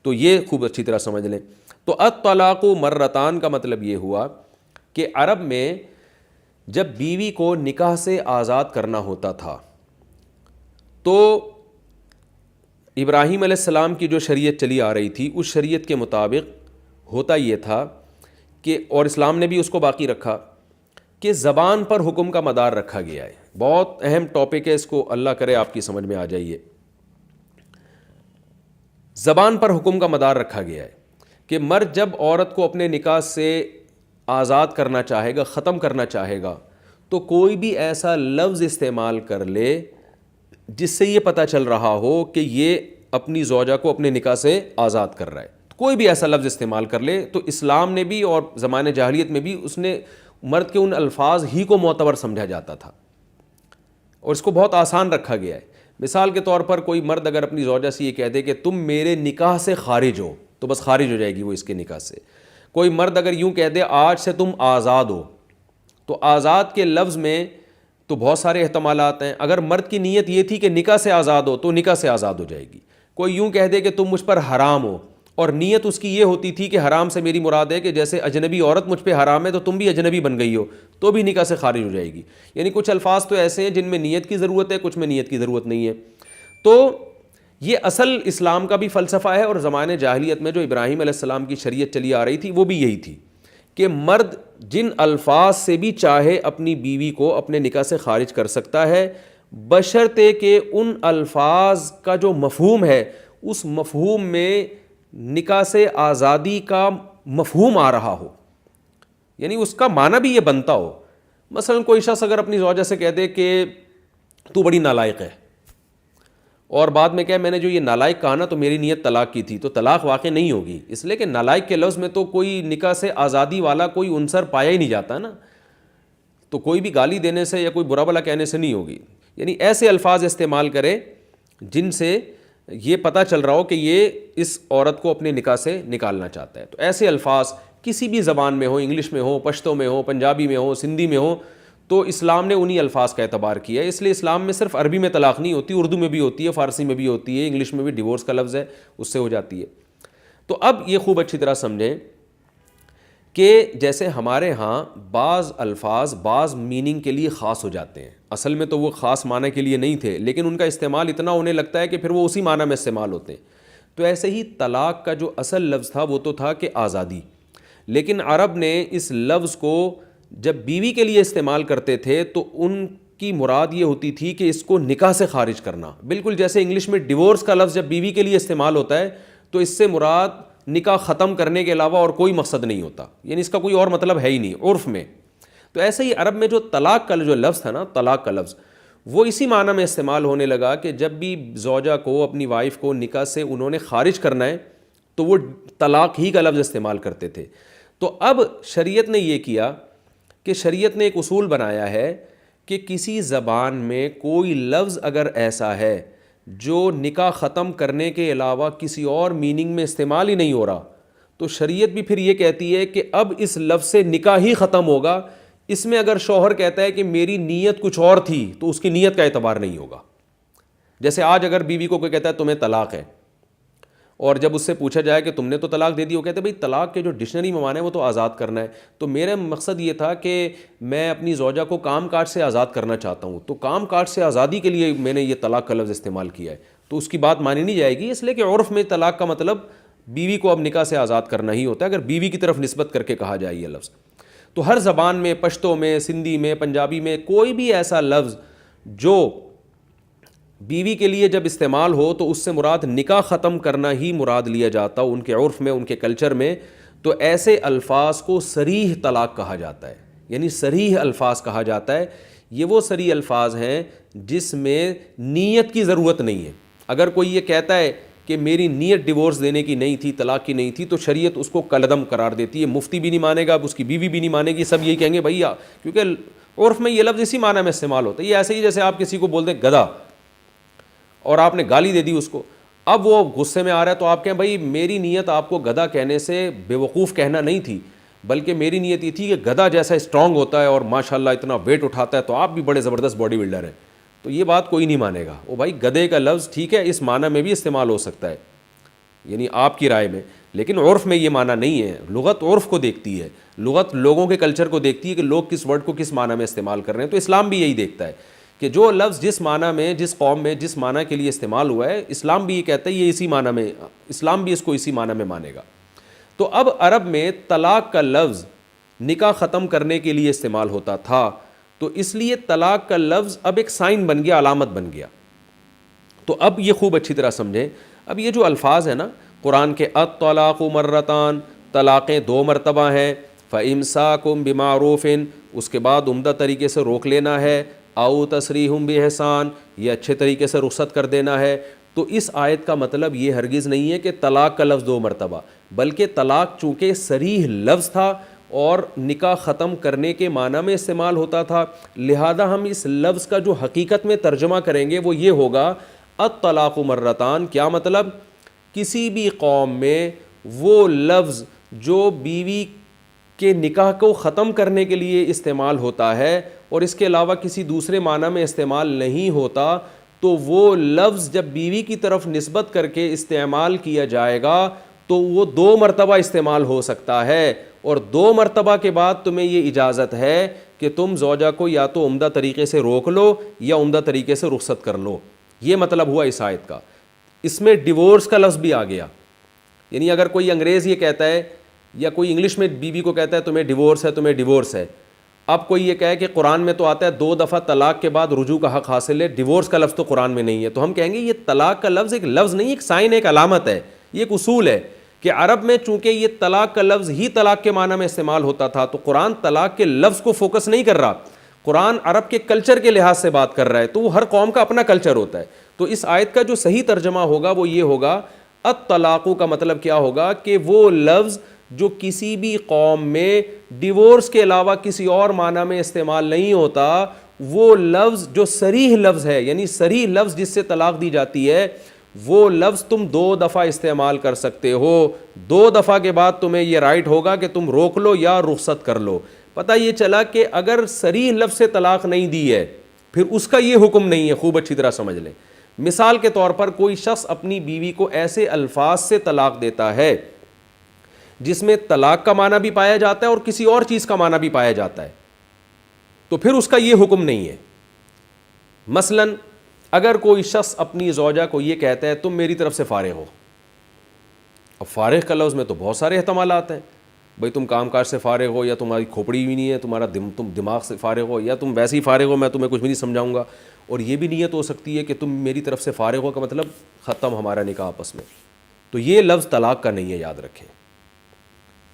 تو یہ خوب اچھی طرح سمجھ لیں. تو الطلاق مرتان کا مطلب یہ ہوا کہ عرب میں جب بیوی کو نکاح سے آزاد کرنا ہوتا تھا تو ابراہیم علیہ السلام کی جو شریعت چلی آ رہی تھی اس شریعت کے مطابق ہوتا یہ تھا کہ, اور اسلام نے بھی اس کو باقی رکھا, کہ زبان پر حکم کا مدار رکھا گیا ہے. بہت اہم ٹاپک ہے, اس کو اللہ کرے آپ کی سمجھ میں آ جائیے. زبان پر حکم کا مدار رکھا گیا ہے کہ مرد جب عورت کو اپنے نکاح سے آزاد کرنا چاہے گا, ختم کرنا چاہے گا, تو کوئی بھی ایسا لفظ استعمال کر لے جس سے یہ پتہ چل رہا ہو کہ یہ اپنی زوجہ کو اپنے نکاح سے آزاد کر رہا ہے. کوئی بھی ایسا لفظ استعمال کر لے, تو اسلام نے بھی اور زمانے جاہلیت میں بھی اس نے مرد کے ان الفاظ ہی کو معتبر سمجھا جاتا تھا, اور اس کو بہت آسان رکھا گیا ہے. مثال کے طور پر کوئی مرد اگر اپنی زوجہ سے یہ کہہ دے کہ تم میرے نکاح سے خارج ہو, تو بس خارج ہو جائے گی وہ اس کے نکاح سے. کوئی مرد اگر یوں کہہ دے آج سے تم آزاد ہو, تو آزاد کے لفظ میں تو بہت سارے احتمالات ہیں. اگر مرد کی نیت یہ تھی کہ نکاح سے آزاد ہو, تو نکاح سے آزاد ہو جائے گی. کوئی یوں کہہ دے کہ تم مجھ پر حرام ہو, اور نیت اس کی یہ ہوتی تھی کہ حرام سے میری مراد ہے کہ جیسے اجنبی عورت مجھ پہ حرام ہے تو تم بھی اجنبی بن گئی ہو, تو بھی نکاح سے خارج ہو جائے گی. یعنی کچھ الفاظ تو ایسے ہیں جن میں نیت کی ضرورت ہے, کچھ میں نیت کی ضرورت نہیں ہے. تو یہ اصل اسلام کا بھی فلسفہ ہے, اور زمانے جاہلیت میں جو ابراہیم علیہ السلام کی شریعت چلی آ رہی تھی وہ بھی یہی تھی کہ مرد جن الفاظ سے بھی چاہے اپنی بیوی کو اپنے نکاح سے خارج کر سکتا ہے, بشرطے کہ ان الفاظ کا جو مفہوم ہے اس مفہوم میں نکاح سے آزادی کا مفہوم آ رہا ہو, یعنی اس کا معنی بھی یہ بنتا ہو. مثلا کوئی شخص اگر اپنی زوجہ سے کہہ دے کہ تو بڑی نالائق ہے, اور بعد میں کہے میں نے جو یہ نالائق کہا نا تو میری نیت طلاق کی تھی, تو طلاق واقع نہیں ہوگی, اس لیے کہ نالائق کے لفظ میں تو کوئی نکاح سے آزادی والا کوئی عنصر پایا ہی نہیں جاتا نا. تو کوئی بھی گالی دینے سے یا کوئی برا بھلا کہنے سے نہیں ہوگی. یعنی ایسے الفاظ استعمال کرے جن سے یہ پتہ چل رہا ہو کہ یہ اس عورت کو اپنے نکاح سے نکالنا چاہتا ہے. تو ایسے الفاظ کسی بھی زبان میں ہو, انگلش میں ہو, پشتو میں ہو, پنجابی میں ہو, سندھی میں ہو, تو اسلام نے انہی الفاظ کا اعتبار کیا ہے. اس لیے اسلام میں صرف عربی میں طلاق نہیں ہوتی, اردو میں بھی ہوتی ہے, فارسی میں بھی ہوتی ہے, انگلش میں بھی ڈیورس کا لفظ ہے اس سے ہو جاتی ہے. تو اب یہ خوب اچھی طرح سمجھیں کہ جیسے ہمارے ہاں بعض الفاظ بعض میننگ کے لیے خاص ہو جاتے ہیں, اصل میں تو وہ خاص معنی کے لیے نہیں تھے, لیکن ان کا استعمال اتنا ہونے لگتا ہے کہ پھر وہ اسی معنی میں استعمال ہوتے ہیں. تو ایسے ہی طلاق کا جو اصل لفظ تھا وہ تو تھا کہ آزادی, لیکن عرب نے اس لفظ کو جب بیوی کے لیے استعمال کرتے تھے تو ان کی مراد یہ ہوتی تھی کہ اس کو نکاح سے خارج کرنا. بالکل جیسے انگلش میں ڈیورس کا لفظ جب بیوی کے لیے استعمال ہوتا ہے تو اس سے مراد نکاح ختم کرنے کے علاوہ اور کوئی مقصد نہیں ہوتا, یعنی اس کا کوئی اور مطلب ہے ہی نہیں عرف میں. تو ایسے ہی عرب میں جو طلاق کا جو لفظ تھا نا, طلاق کا لفظ وہ اسی معنی میں استعمال ہونے لگا کہ جب بھی زوجہ کو اپنی وائف کو نکاح سے انہوں نے خارج کرنا ہے تو وہ طلاق ہی کا لفظ استعمال کرتے تھے. تو اب شریعت نے یہ کیا کہ شریعت نے ایک اصول بنایا ہے کہ کسی زبان میں کوئی لفظ اگر ایسا ہے جو نکاح ختم کرنے کے علاوہ کسی اور میننگ میں استعمال ہی نہیں ہو رہا، تو شریعت بھی پھر یہ کہتی ہے کہ اب اس لفظ سے نکاح ہی ختم ہوگا. اس میں اگر شوہر کہتا ہے کہ میری نیت کچھ اور تھی تو اس کی نیت کا اعتبار نہیں ہوگا. جیسے آج اگر بیوی کو کوئی کہتا ہے تمہیں طلاق ہے، اور جب اس سے پوچھا جائے کہ تم نے تو طلاق دے دی، وہ کہتے ہیں بھائی طلاق کے جو ڈکشنری میں معنی ہے وہ تو آزاد کرنا ہے. تو میرا مقصد یہ تھا کہ میں اپنی زوجہ کو کام کاج سے آزاد کرنا چاہتا ہوں، تو کام کاج سے آزادی کے لیے میں نے یہ طلاق کا لفظ استعمال کیا ہے، تو اس کی بات مانی نہیں جائے گی، اس لیے کہ عرف میں طلاق کا مطلب بیوی کو اب نکاح سے آزاد کرنا ہی ہوتا ہے اگر بیوی کی طرف نسبت کر کے کہا جائے یہ لفظ. تو ہر زبان میں، پشتو میں، سندھی میں، پنجابی میں، کوئی بھی ایسا لفظ جو بیوی کے لیے جب استعمال ہو تو اس سے مراد نکاح ختم کرنا ہی مراد لیا جاتا ان کے عرف میں، ان کے کلچر میں. تو ایسے الفاظ کو صریح طلاق کہا جاتا ہے، یعنی صریح الفاظ کہا جاتا ہے. یہ وہ صریح الفاظ ہیں جس میں نیت کی ضرورت نہیں ہے. اگر کوئی یہ کہتا ہے کہ میری نیت ڈیورس دینے کی نہیں تھی، طلاق کی نہیں تھی، تو شریعت اس کو کالعدم قرار دیتی ہے. مفتی بھی نہیں مانے گا، اب اس کی بیوی بھی نہیں مانے گی، سب یہی کہیں گے بھائی، کیونکہ عرف میں یہ لفظ اسی معنی میں استعمال ہوتا ہے. یہ ایسے ہی جیسے آپ کسی کو بول دیں گدھا اور آپ نے گالی دے دی اس کو، اب وہ غصے میں آ رہا ہے تو آپ کہیں بھائی میری نیت آپ کو گدھا کہنے سے بے وقوف کہنا نہیں تھی، بلکہ میری نیت یہ تھی کہ گدھا جیسا اسٹرانگ ہوتا ہے اور ماشاءاللہ اتنا ویٹ اٹھاتا ہے تو آپ بھی بڑے زبردست باڈی بلڈر ہیں. تو یہ بات کوئی نہیں مانے گا. وہ بھائی گدھے کا لفظ ٹھیک ہے اس معنی میں بھی استعمال ہو سکتا ہے، یعنی آپ کی رائے میں، لیکن عرف میں یہ معنی نہیں ہے. لغت عرف کو دیکھتی ہے، لغت لوگوں کے کلچر کو دیکھتی ہے کہ لوگ کس ورڈ کو کس معنی میں استعمال کر رہے ہیں. تو اسلام بھی یہی دیکھتا ہے کہ جو لفظ جس معنی میں، جس قوم میں، جس معنی کے لیے استعمال ہوا ہے، اسلام بھی یہ کہتا ہے یہ اسی معنی میں، اسلام بھی اس کو اسی معنی میں مانے گا. تو اب عرب میں طلاق کا لفظ نکاح ختم کرنے کے لیے استعمال ہوتا تھا، تو اس لیے طلاق کا لفظ اب ایک سائن بن گیا، علامت بن گیا. تو اب یہ خوب اچھی طرح سمجھیں. اب یہ جو الفاظ ہیں نا قرآن کے، الطلاق مرتان، طلاقیں 2 مرتبہ ہیں، فامساکم بمعروف، اس کے بعد عمدہ طریقے سے روک لینا ہے، او تسریح باحسان، یہ اچھے طریقے سے رخصت کر دینا ہے. تو اس آیت کا مطلب یہ ہرگز نہیں ہے کہ طلاق کا لفظ 2 مرتبہ، بلکہ طلاق چونکہ صریح لفظ تھا اور نکاح ختم کرنے کے معنی میں استعمال ہوتا تھا، لہذا ہم اس لفظ کا جو حقیقت میں ترجمہ کریں گے وہ یہ ہوگا الطلاق مرتان. کیا مطلب؟ کسی بھی قوم میں وہ لفظ جو بیوی کے نکاح کو ختم کرنے کے لیے استعمال ہوتا ہے اور اس کے علاوہ کسی دوسرے معنی میں استعمال نہیں ہوتا، تو وہ لفظ جب بیوی کی طرف نسبت کر کے استعمال کیا جائے گا تو وہ 2 مرتبہ استعمال ہو سکتا ہے. اور 2 مرتبہ کے بعد تمہیں یہ اجازت ہے کہ تم زوجہ کو یا تو عمدہ طریقے سے روک لو یا عمدہ طریقے سے رخصت کر لو. یہ مطلب ہوا اس آیت کا. اس میں ڈیورس کا لفظ بھی آ گیا. یعنی اگر کوئی انگریز یہ کہتا ہے یا کوئی انگلش میں بیوی کو کہتا ہے تمہیں ڈیورس ہے، تمہیں ڈیورس ہے، اب کوئی یہ کہے کہ قرآن میں تو آتا ہے 2 دفعہ طلاق کے بعد رجوع کا حق حاصل ہے، ڈیورس کا لفظ تو قرآن میں نہیں ہے، تو ہم کہیں گے یہ طلاق کا لفظ ایک لفظ نہیں، ایک سائن، ایک علامت ہے. یہ ایک اصول ہے کہ عرب میں چونکہ یہ طلاق کا لفظ ہی طلاق کے معنی میں استعمال ہوتا تھا، تو قرآن طلاق کے لفظ کو فوکس نہیں کر رہا، قرآن عرب کے کلچر کے لحاظ سے بات کر رہا ہے. تو وہ ہر قوم کا اپنا کلچر ہوتا ہے. تو اس آیت کا جو صحیح ترجمہ ہوگا وہ یہ ہوگا، الطلاق کا مطلب کیا ہوگا کہ وہ لفظ جو کسی بھی قوم میں ڈیورس کے علاوہ کسی اور معنی میں استعمال نہیں ہوتا، وہ لفظ جو صریح لفظ ہے، یعنی صریح لفظ جس سے طلاق دی جاتی ہے، وہ لفظ تم 2 دفعہ استعمال کر سکتے ہو. 2 دفعہ کے بعد تمہیں یہ رائٹ ہوگا کہ تم روک لو یا رخصت کر لو. پتہ یہ چلا کہ اگر صریح لفظ سے طلاق نہیں دی ہے پھر اس کا یہ حکم نہیں ہے. خوب اچھی طرح سمجھ لیں. مثال کے طور پر کوئی شخص اپنی بیوی کو ایسے الفاظ سے طلاق دیتا ہے جس میں طلاق کا معنی بھی پایا جاتا ہے اور کسی اور چیز کا معنی بھی پایا جاتا ہے، تو پھر اس کا یہ حکم نہیں ہے. مثلا اگر کوئی شخص اپنی زوجہ کو یہ کہتا ہے تم میری طرف سے فارغ ہو، اب فارغ کا لفظ میں تو بہت سارے احتمالات ہیں، بھئی تم کام کاج سے فارغ ہو، یا تمہاری کھوپڑی بھی نہیں ہے، تم دماغ سے فارغ ہو، یا تم ویسے ہی فارغ ہو، میں تمہیں کچھ بھی نہیں سمجھاؤں گا. اور یہ بھی نیت ہو سکتی ہے کہ تم میری طرف سے فارغ ہو کا مطلب ختم ہمارا نکاح آپس میں. تو یہ لفظ طلاق کا نہیں ہے، یاد رکھیں،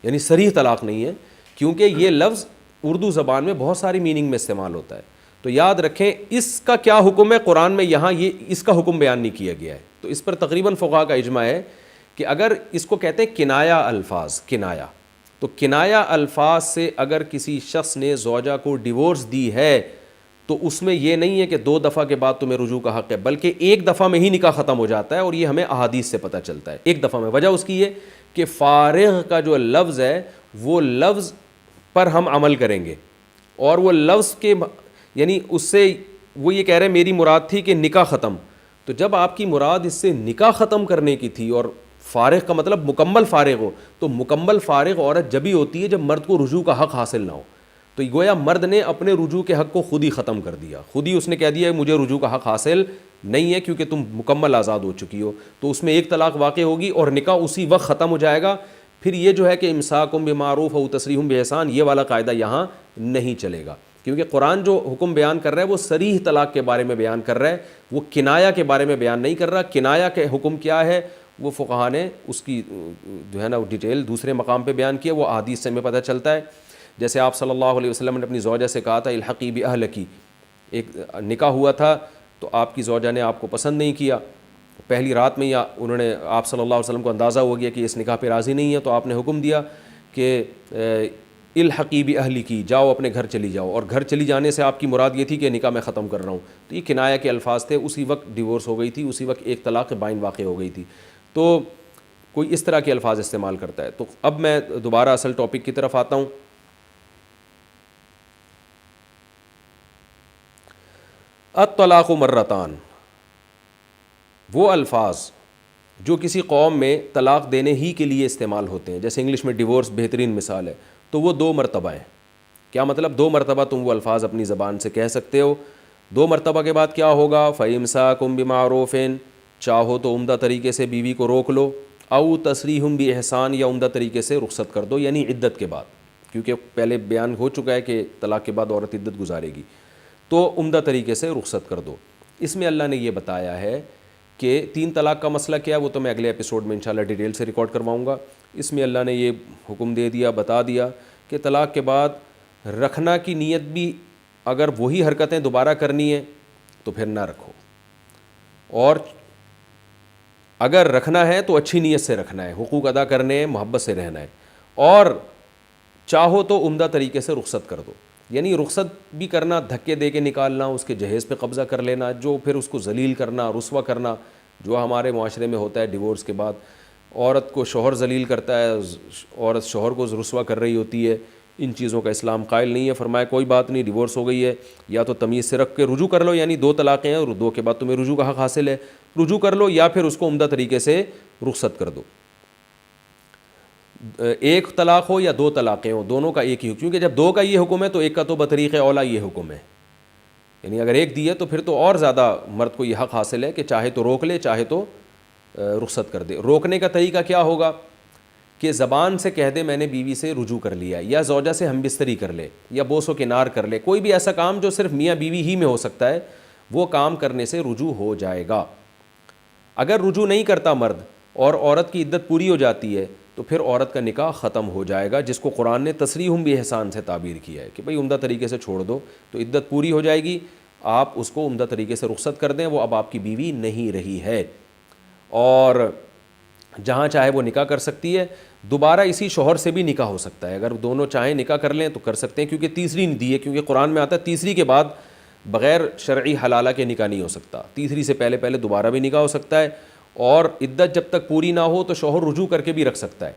یعنی صریح طلاق نہیں ہے، کیونکہ یہ لفظ اردو زبان میں بہت ساری میننگ میں استعمال ہوتا ہے. تو یاد رکھیں اس کا کیا حکم ہے، قرآن میں یہاں یہ اس کا حکم بیان نہیں کیا گیا ہے. تو اس پر تقریباً فقہاء کا اجماع ہے کہ اگر اس کو کہتے ہیں کنایا الفاظ، کنایا، تو کنایا الفاظ سے اگر کسی شخص نے زوجہ کو ڈیورس دی ہے تو اس میں یہ نہیں ہے کہ 2 دفعہ کے بعد تمہیں رجوع کا حق ہے، بلکہ 1 دفعہ میں ہی نکاح ختم ہو جاتا ہے، اور یہ ہمیں احادیث سے پتہ چلتا ہے 1 دفعہ میں۔ وجہ اس کی یہ کہ فارغ کا جو لفظ ہے وہ لفظ پر ہم عمل کریں گے، اور وہ لفظ کے یعنی اس سے وہ یہ کہہ رہے ہیں میری مراد تھی کہ نکاح ختم، تو جب آپ کی مراد اس سے نکاح ختم کرنے کی تھی، اور فارغ کا مطلب مکمل فارغ ہو، تو مکمل فارغ عورت جبھی ہوتی ہے جب مرد کو رجوع کا حق حاصل نہ ہو۔ تو گویا مرد نے اپنے رجوع کے حق کو خود ہی ختم کر دیا، خود ہی اس نے کہہ دیا مجھے رجوع کا حق حاصل نہیں ہے کیونکہ تم مکمل آزاد ہو چکی ہو، تو اس میں 1 طلاق واقع ہوگی اور نکاح اسی وقت ختم ہو جائے گا۔ پھر یہ جو ہے کہ امساکم بمعروف او تسریحم باحسان، یہ والا قاعدہ یہاں نہیں چلے گا، کیونکہ قرآن جو حکم بیان کر رہا ہے وہ صریح طلاق کے بارے میں بیان کر رہا ہے، وہ کنایا کے بارے میں بیان نہیں کر رہا۔ کنایا کے حکم کیا ہے وہ فقہا نے اس کی جو ہے نا ڈیٹیل دوسرے مقام پہ بیان کیا، وہ احادیث سے ہمیں پتہ چلتا ہے۔ جیسے آپ صلی اللہ علیہ وسلم نے اپنی زوجہ سے کہا تھا الحقی باہلکی، ایک نکاح ہوا تھا تو آپ کی زوجہ نے آپ کو پسند نہیں کیا، پہلی رات میں یا انہوں نے آپ صلی اللہ علیہ وسلم کو اندازہ ہو گیا کہ اس نکاح پہ راضی نہیں ہے، تو آپ نے حکم دیا کہ الحقی باہلکی، جاؤ اپنے گھر چلی جاؤ، اور گھر چلی جانے سے آپ کی مراد یہ تھی کہ نکاح میں ختم کر رہا ہوں، تو یہ کنایا کے الفاظ تھے، اسی وقت ڈیورس ہو گئی تھی، اسی وقت 1 طلاق بائن واقع ہو گئی تھی۔ تو کوئی اس طرح کے الفاظ استعمال کرتا ہے۔ تو اب میں دوبارہ اصل ٹاپک کی طرف آتا ہوں۔ الطلاق مرتان، وہ الفاظ جو کسی قوم میں طلاق دینے ہی کے لیے استعمال ہوتے ہیں، جیسے انگلش میں ڈیورس بہترین مثال ہے، تو وہ 2 مرتبہ ہیں۔ کیا مطلب 2 مرتبہ تم وہ الفاظ اپنی زبان سے کہہ سکتے ہو؟ 2 مرتبہ کے بعد کیا ہوگا؟ فَإِمْسَاكُمْ بِمَعْرُوفٍ، چاہو تو عمدہ طریقے سے بیوی کو روک لو، او تسریحم بِإِحْسَان، یا عمدہ طریقے سے رخصت کر دو، یعنی عدت کے بعد، کیونکہ پہلے بیان ہو چکا ہے کہ طلاق کے بعد عورت عدت گزارے گی، تو عمدہ طریقے سے رخصت کر دو۔ اس میں اللہ نے یہ بتایا ہے کہ 3 طلاق کا مسئلہ کیا ہے، وہ تو میں اگلے ایپیسوڈ میں انشاءاللہ ڈیٹیل سے ریکارڈ کرواؤں گا۔ اس میں اللہ نے یہ حکم دے دیا، بتا دیا کہ طلاق کے بعد رکھنا کی نیت بھی اگر وہی حرکتیں دوبارہ کرنی ہے تو پھر نہ رکھو، اور اگر رکھنا ہے تو اچھی نیت سے رکھنا ہے، حقوق ادا کرنے ہیں، محبت سے رہنا ہے، اور چاہو تو عمدہ طریقے سے رخصت کر دو، یعنی رخصت بھی کرنا دھکے دے کے نکالنا، اس کے جہیز پہ قبضہ کر لینا، جو پھر اس کو ذلیل کرنا، رسوا کرنا، جو ہمارے معاشرے میں ہوتا ہے ڈیورس کے بعد، عورت کو شوہر ذلیل کرتا ہے، عورت شوہر کو رسوا کر رہی ہوتی ہے، ان چیزوں کا اسلام قائل نہیں ہے۔ فرمایا کوئی بات نہیں، ڈیورس ہو گئی ہے، یا تو تمیز سے رکھ کے رجوع کر لو، یعنی 2 طلاقیں ہیں اور 2 کے بعد تمہیں رجوع کا حق حاصل ہے، رجوع کر لو، یا پھر اس کو عمدہ طریقے سے رخصت کر دو۔ 1 طلاق ہو یا 2 طلاقیں ہوں، دونوں کا ایک ہی، کیونکہ جب 2 کا یہ حکم ہے تو 1 کا تو بطریق اولا یہ حکم ہے، یعنی اگر 1 دی ہے تو پھر تو اور زیادہ مرد کو یہ حق حاصل ہے کہ چاہے تو روک لے، چاہے تو رخصت کر دے۔ روکنے کا طریقہ کیا ہوگا کہ زبان سے کہہ دے میں نے بیوی سے رجوع کر لیا، یا زوجہ سے ہم بستری کر لے، یا بوس و کنار کر لے، کوئی بھی ایسا کام جو صرف میاں بیوی ہی میں ہو سکتا ہے، وہ کام کرنے سے رجوع ہو جائے گا۔ اگر رجوع نہیں کرتا مرد اور عورت کی عدت پوری ہو جاتی ہے تو پھر عورت کا نکاح ختم ہو جائے گا، جس کو قرآن نے تسریحم باحسان سے تعبیر کیا ہے کہ بھئی عمدہ طریقے سے چھوڑ دو، تو عدت پوری ہو جائے گی، آپ اس کو عمدہ طریقے سے رخصت کر دیں، وہ اب آپ کی بیوی نہیں رہی ہے، اور جہاں چاہے وہ نکاح کر سکتی ہے، دوبارہ اسی شوہر سے بھی نکاح ہو سکتا ہے، اگر دونوں چاہیں نکاح کر لیں تو کر سکتے ہیں، کیونکہ تیسری نہیں دی ہے، کیونکہ قرآن میں آتا ہے تیسری کے بعد بغیر شرعی حلالہ کے نکاح نہیں ہو سکتا، تیسری سے پہلے دوبارہ بھی نکاح ہو سکتا ہے، اور عدت جب تک پوری نہ ہو تو شوہر رجوع کر کے بھی رکھ سکتا ہے،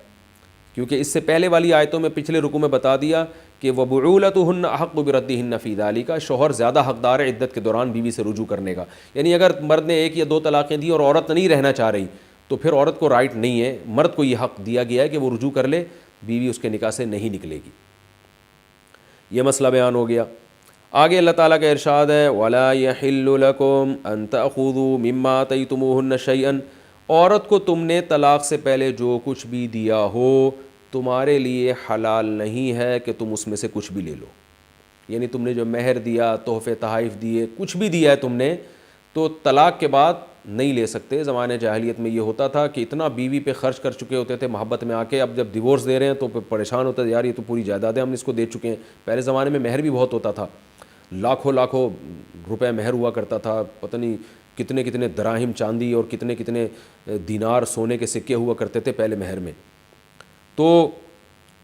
کیونکہ اس سے پہلے والی آیتوں میں پچھلے رکوع میں بتا دیا کہ وَبُعُولَتُهُنَّ أَحَقُّ بِرَدِّهِنَّ فِي ذَلِكَ، شوہر زیادہ حقدار ہے عدت کے دوران بیوی سے رجوع کرنے کا، یعنی اگر مرد نے 1 یا 2 طلاقیں دی اور عورت نہیں رہنا چاہ رہی تو پھر عورت کو رائٹ نہیں ہے، مرد کو یہ حق دیا گیا ہے کہ وہ رجوع کر لے، بیوی اس کے نکاح سے نہیں نکلے گی۔ یہ مسئلہ بیان ہو گیا۔ آگے اللہ تعالیٰ کا ارشاد ہے وَلَا يَحِلُّ لَكُمْ أَن تَأْخُذُوا مِمَّا آتَيْتُمُوهُنَّ شَيْئًا، عورت کو تم نے طلاق سے پہلے جو کچھ بھی دیا ہو تمہارے لیے حلال نہیں ہے کہ تم اس میں سے کچھ بھی لے لو، یعنی تم نے جو مہر دیا، تحفے تحائف دیے، کچھ بھی دیا ہے تم نے، تو طلاق کے بعد نہیں لے سکتے۔ زمانے جاہلیت میں یہ ہوتا تھا کہ اتنا بیوی پہ خرچ کر چکے ہوتے تھے محبت میں آ کے، اب جب ڈیورس دے رہے ہیں تو پریشان ہوتا ہے، یار یہ تو پوری جائیدادیں ہم اس کو دے چکے ہیں۔ پہلے زمانے میں مہر بھی بہت ہوتا تھا، لاکھوں روپے مہر ہوا کرتا تھا، پتہ نہیں کتنے کتنے دراہم چاندی اور کتنے کتنے دینار سونے کے سکے ہوا کرتے تھے پہلے مہر میں۔ تو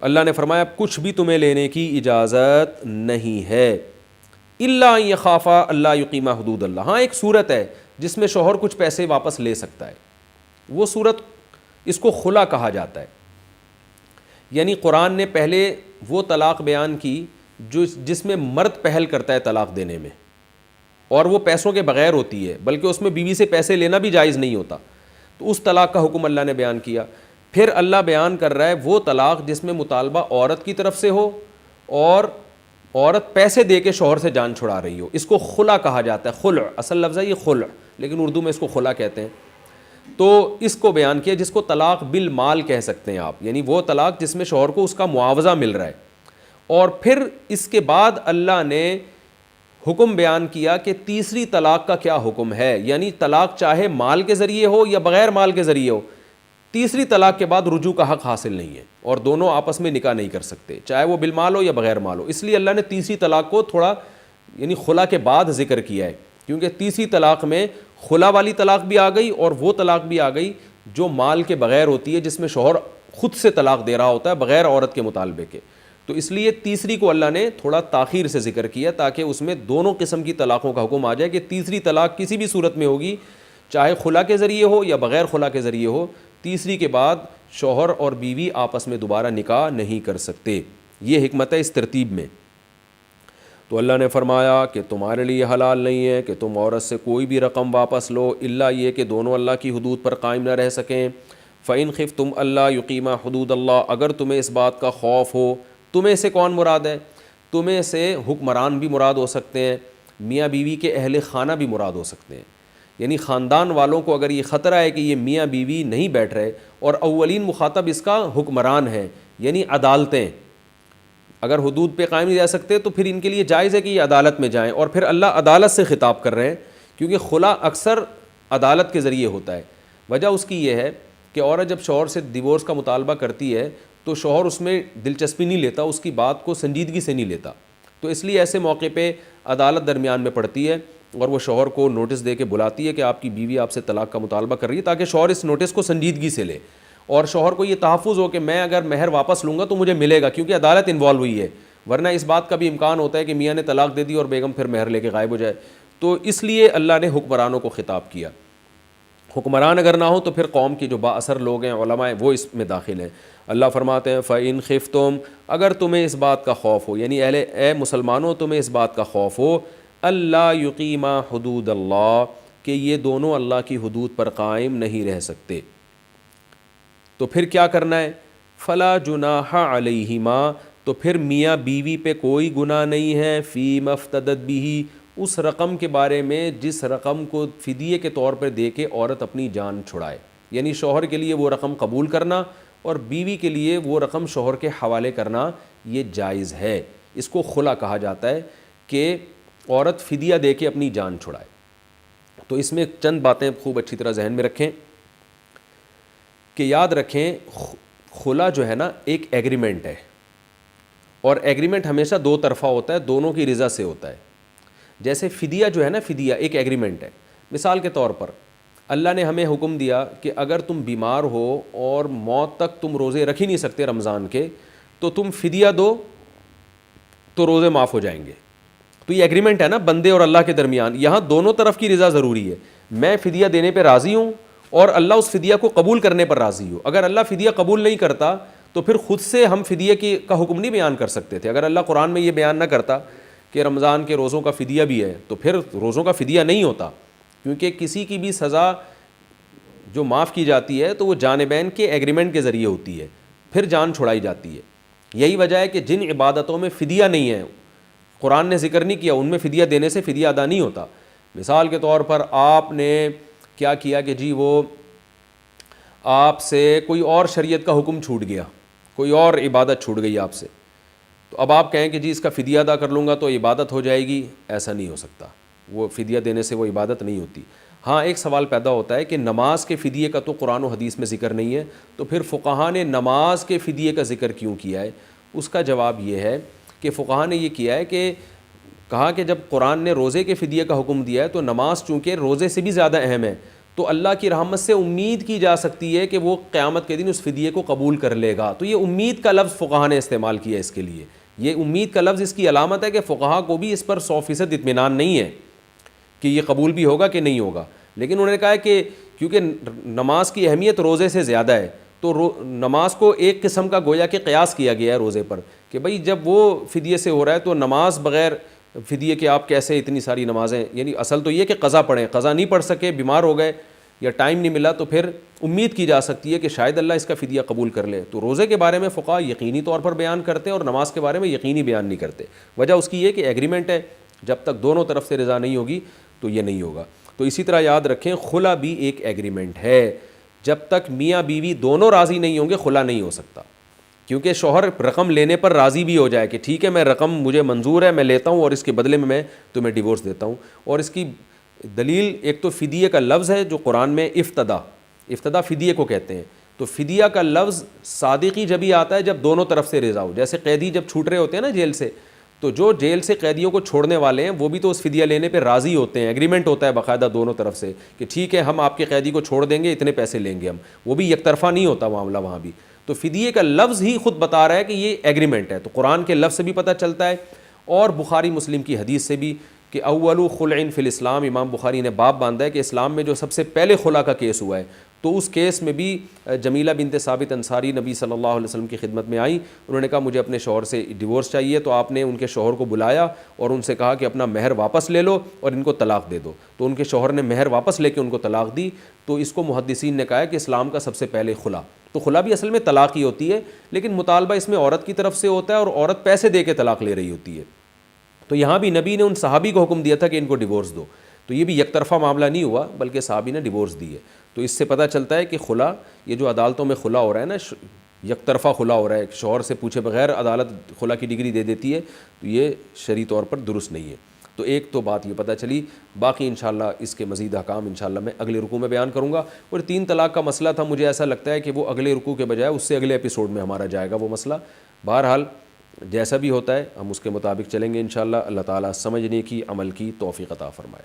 اللہ نے فرمایا کچھ بھی تمہیں لینے کی اجازت نہیں ہے، الا ان یخافا اللہ یقیما حدود اللہ. ہاں ایک صورت ہے جس میں شوہر کچھ پیسے واپس لے سکتا ہے, وہ صورت اس کو خلا کہا جاتا ہے. یعنی قرآن نے پہلے وہ طلاق بیان کی جس میں مرد پہل کرتا ہے طلاق دینے میں, اور وہ پیسوں کے بغیر ہوتی ہے, بلکہ اس میں بیوی سے پیسے لینا بھی جائز نہیں ہوتا. تو اس طلاق کا حکم اللہ نے بیان کیا. پھر اللہ بیان کر رہا ہے وہ طلاق جس میں مطالبہ عورت کی طرف سے ہو اور عورت پیسے دے کے شوہر سے جان چھڑا رہی ہو, اس کو خلا کہا جاتا ہے. خلع اصل لفظ ہے یہ خلع, لیکن اردو میں اس کو خلا کہتے ہیں. تو اس کو بیان کیا جس کو طلاق بالمال کہہ سکتے ہیں آپ, یعنی وہ طلاق جس میں شوہر کو اس کا معاوضہ مل رہا ہے. اور پھر اس کے بعد اللہ نے حکم بیان کیا کہ تیسری طلاق کا کیا حکم ہے, یعنی طلاق چاہے مال کے ذریعے ہو یا بغیر مال کے ذریعے ہو, تیسری طلاق کے بعد رجوع کا حق حاصل نہیں ہے, اور دونوں آپس میں نکاح نہیں کر سکتے, چاہے وہ بالمال ہو یا بغیر مال ہو. اس لیے اللہ نے تیسری طلاق کو تھوڑا یعنی خلا کے بعد ذکر کیا ہے, کیونکہ تیسری طلاق میں خلا والی طلاق بھی آ گئی اور وہ طلاق بھی آ گئی جو مال کے بغیر ہوتی ہے, جس میں شوہر خود سے طلاق دے رہا ہوتا ہے بغیر عورت کے مطالبے کے. تو اس لیے تیسری کو اللہ نے تھوڑا تاخیر سے ذکر کیا تاکہ اس میں دونوں قسم کی طلاقوں کا حکم آ جائے کہ تیسری طلاق کسی بھی صورت میں ہوگی, چاہے خلا کے ذریعے ہو یا بغیر خلا کے ذریعے ہو, تیسری کے بعد شوہر اور بیوی آپس میں دوبارہ نکاح نہیں کر سکتے. یہ حکمت ہے اس ترتیب میں. تو اللہ نے فرمایا کہ تمہارے لیے حلال نہیں ہے کہ تم عورت سے کوئی بھی رقم واپس لو الا یہ کہ دونوں اللہ کی حدود پر قائم نہ رہ سکیں. فَإِنْ خِفْتُمْ أَلَّا يُقِيمَا حُدُودَ اللَّهِ, اگر تمہیں اس بات کا خوف ہو. تمہیں سے کون مراد ہے؟ تمہیں سے حکمران بھی مراد ہو سکتے ہیں, میاں بیوی کے اہل خانہ بھی مراد ہو سکتے ہیں. یعنی خاندان والوں کو اگر یہ خطرہ ہے کہ یہ میاں بیوی نہیں بیٹھ رہے, اور اولین مخاطب اس کا حکمران ہے یعنی عدالتیں, اگر حدود پہ قائم نہیں رہ سکتے تو پھر ان کے لیے جائز ہے کہ یہ عدالت میں جائیں. اور پھر اللہ عدالت سے خطاب کر رہے ہیں کیونکہ خلا اکثر عدالت کے ذریعے ہوتا ہے. وجہ اس کی یہ ہے کہ عورت جب شوہر سے ڈیورس کا مطالبہ کرتی ہے تو شوہر اس میں دلچسپی نہیں لیتا, اس کی بات کو سنجیدگی سے نہیں لیتا. تو اس لیے ایسے موقع پہ عدالت درمیان میں پڑتی ہے اور وہ شوہر کو نوٹس دے کے بلاتی ہے کہ آپ کی بیوی آپ سے طلاق کا مطالبہ کر رہی ہے, تاکہ شوہر اس نوٹس کو سنجیدگی سے لے اور شوہر کو یہ تحفظ ہو کہ میں اگر مہر واپس لوں گا تو مجھے ملے گا, کیونکہ عدالت انوالو ہوئی ہے. ورنہ اس بات کا بھی امکان ہوتا ہے کہ میاں نے طلاق دے دی اور بیگم پھر مہر لے کے غائب ہو جائے. تو اس لیے اللہ نے حکمرانوں کو خطاب کیا. حکمران اگر نہ ہو تو پھر قوم کے جو با اثر لوگ ہیں, علماء ہیں, وہ اس میں داخل ہیں. اللہ فرماتے ہیں فَإِنْ خِفْتُمْ, اگر تمہیں اس بات کا خوف ہو, یعنی اے مسلمانوں تمہیں اس بات کا خوف ہو, اللہ یقیما حدود اللہ, کہ یہ دونوں اللہ کی حدود پر قائم نہیں رہ سکتے, تو پھر کیا کرنا ہے؟ فلا جناح علیہما, تو پھر میاں بیوی پہ کوئی گناہ نہیں ہے, فی مفتدت بھی, اس رقم کے بارے میں جس رقم کو فدیے کے طور پر دے کے عورت اپنی جان چھڑائے. یعنی شوہر کے لیے وہ رقم قبول کرنا اور بیوی کے لیے وہ رقم شوہر کے حوالے کرنا یہ جائز ہے. اس کو خلا کہا جاتا ہے کہ عورت فدیہ دے کے اپنی جان چھڑائے. تو اس میں چند باتیں خوب اچھی طرح ذہن میں رکھیں کہ یاد رکھیں خلا جو ہے نا ایک ایگریمنٹ ہے, اور ایگریمنٹ ہمیشہ دو طرفہ ہوتا ہے, دونوں کی رضا سے ہوتا ہے. جیسے فدیہ جو ہے نا, فدیہ ایک ایگریمنٹ ہے. مثال کے طور پر اللہ نے ہمیں حکم دیا کہ اگر تم بیمار ہو اور موت تک تم روزے رکھ ہی نہیں سکتے رمضان کے, تو تم فدیہ دو تو روزے معاف ہو جائیں گے. تو یہ ایگریمنٹ ہے نا بندے اور اللہ کے درمیان, یہاں دونوں طرف کی رضا ضروری ہے. میں فدیہ دینے پہ راضی ہوں اور اللہ اس فدیہ کو قبول کرنے پر راضی ہو. اگر اللہ فدیہ قبول نہیں کرتا تو پھر خود سے ہم فدیہ کا حکم نہیں بیان کر سکتے تھے. اگر اللہ قرآن میں یہ بیان نہ کرتا کہ رمضان کے روزوں کا فدیہ بھی ہے, تو پھر روزوں کا فدیہ نہیں ہوتا, کیونکہ کسی کی بھی سزا جو معاف کی جاتی ہے تو وہ جانبین کے ایگریمنٹ کے ذریعے ہوتی ہے, پھر جان چھڑائی جاتی ہے. یہی وجہ ہے کہ جن عبادتوں میں فدیہ نہیں ہے, قرآن نے ذکر نہیں کیا, ان میں فدیہ دینے سے فدیہ ادا نہیں ہوتا. مثال کے طور پر آپ نے کیا کیا کہ جی وہ آپ سے کوئی اور شریعت کا حکم چھوٹ گیا, کوئی اور عبادت چھوٹ گئی آپ سے, تو اب آپ کہیں کہ جی اس کا فدیہ ادا کر لوں گا تو عبادت ہو جائے گی. ایسا نہیں ہو سکتا, وہ فدیہ دینے سے وہ عبادت نہیں ہوتی. ہاں ایک سوال پیدا ہوتا ہے کہ نماز کے فدیے کا تو قرآن و حدیث میں ذکر نہیں ہے, تو پھر فقہا نے نماز کے فدیے کا ذکر کیوں کیا ہے؟ اس کا جواب یہ ہے کہ فقہا نے یہ کیا ہے کہ کہا کہ جب قرآن نے روزے کے فدیے کا حکم دیا ہے تو نماز چونکہ روزے سے بھی زیادہ اہم ہے, تو اللہ کی رحمت سے امید کی جا سکتی ہے کہ وہ قیامت کے دن اس فدیے کو قبول کر لے گا. تو یہ امید کا لفظ فقہا نے استعمال کیا اس کے لیے, یہ امید کا لفظ اس کی علامت ہے کہ فقہا کو بھی اس پر 100% اطمینان نہیں ہے کہ یہ قبول بھی ہوگا کہ نہیں ہوگا، لیکن انہوں نے کہا ہے کہ کیونکہ نماز کی اہمیت روزے سے زیادہ ہے تو نماز کو ایک قسم کا گویا کہ قیاس کیا گیا ہے روزے پر، کہ بھئی جب وہ فدیے سے ہو رہا ہے تو نماز بغیر فدیے کے آپ کیسے اتنی ساری نمازیں، یعنی اصل تو یہ کہ قضا پڑھیں، قضا نہیں پڑھ سکے، بیمار ہو گئے یا ٹائم نہیں ملا، تو پھر امید کی جا سکتی ہے کہ شاید اللہ اس کا فدیہ قبول کر لے۔ تو روزے کے بارے میں فقہا یقینی طور پر بیان کرتے ہیں اور نماز کے بارے میں یقینی بیان نہیں کرتے۔ وجہ اس کی یہ کہ ایگریمنٹ ہے، جب تک دونوں طرف سے رضا نہیں ہوگی تو یہ نہیں ہوگا۔ تو اسی طرح یاد رکھیں خلا بھی ایک ایگریمنٹ ہے، جب تک میاں بیوی دونوں راضی نہیں ہوں گے خلا نہیں ہو سکتا، کیونکہ شوہر رقم لینے پر راضی بھی ہو جائے کہ ٹھیک ہے میں رقم مجھے منظور ہے میں لیتا ہوں اور اس کے بدلے میں تمہیں ڈیورس دیتا ہوں۔ اور اس کی دلیل ایک تو فدیے کا لفظ ہے جو قرآن میں افتدا فدیے کو کہتے ہیں، تو فدیہ کا لفظ صادقی جب ہی آتا ہے جب دونوں طرف سے رضا ہو۔ جیسے قیدی جب چھوٹ رہے ہوتے ہیں نا جیل سے، تو جو جیل سے قیدیوں کو چھوڑنے والے ہیں وہ بھی تو اس فدیہ لینے پہ راضی ہوتے ہیں، ایگریمنٹ ہوتا ہے باقاعدہ دونوں طرف سے کہ ٹھیک ہے ہم آپ کے قیدی کو چھوڑ دیں گے، اتنے پیسے لیں گے ہم، وہ بھی یک طرفہ نہیں ہوتا معاملہ وہاں بھی۔ تو فدیے کا لفظ ہی خود بتا رہا ہے کہ یہ ایگریمنٹ ہے، تو قرآن کے لفظ سے بھی پتہ چلتا ہے اور بخاری مسلم کی حدیث سے بھی کہ اول خلع فی الاسلام، امام بخاری نے باب باندھا ہے کہ اسلام میں جو سب سے پہلے خلا کا کیس ہوا ہے، تو اس کیس میں بھی جمیلہ بنت ثابت انصاری نبی صلی اللہ علیہ وسلم کی خدمت میں آئیں، انہوں نے کہا مجھے اپنے شوہر سے ڈیورس چاہیے، تو آپ نے ان کے شوہر کو بلایا اور ان سے کہا کہ اپنا مہر واپس لے لو اور ان کو طلاق دے دو، تو ان کے شوہر نے مہر واپس لے کے ان کو طلاق دی۔ تو اس کو محدثین نے کہا ہے کہ اسلام کا سب سے پہلے خلا، تو خلا بھی اصل میں طلاق ہی ہوتی ہے، لیکن مطالبہ اس میں عورت کی طرف سے ہوتا ہے اور عورت پیسے دے کے طلاق لے رہی ہوتی ہے۔ تو یہاں بھی نبی نے ان صحابی کو حکم دیا تھا کہ ان کو ڈیورس دو، تو یہ بھی یک طرفہ معاملہ نہیں ہوا بلکہ صحابی نے ڈیورس دی ہے۔ تو اس سے پتہ چلتا ہے کہ خلا، یہ جو عدالتوں میں خلا ہو رہا ہے نا، یک طرفہ خلا ہو رہا ہے، شوہر سے پوچھے بغیر عدالت خلا کی ڈگری دے دیتی ہے، تو یہ شرعی طور پر درست نہیں ہے۔ تو ایک تو بات یہ پتہ چلی، باقی انشاءاللہ اس کے مزید احکام انشاءاللہ میں اگلے رکوع میں بیان کروں گا۔ اور 3 طلاق کا مسئلہ تھا، مجھے ایسا لگتا ہے کہ وہ اگلے رکوع کے بجائے اس سے اگلے ایپیسوڈ میں ہمارا جائے گا وہ مسئلہ۔ بہرحال جیسا بھی ہوتا ہے ہم اس کے مطابق چلیں گے انشاءاللہ۔ اللہ تعالیٰ سمجھنے کی، عمل کی توفیق عطا فرمائے۔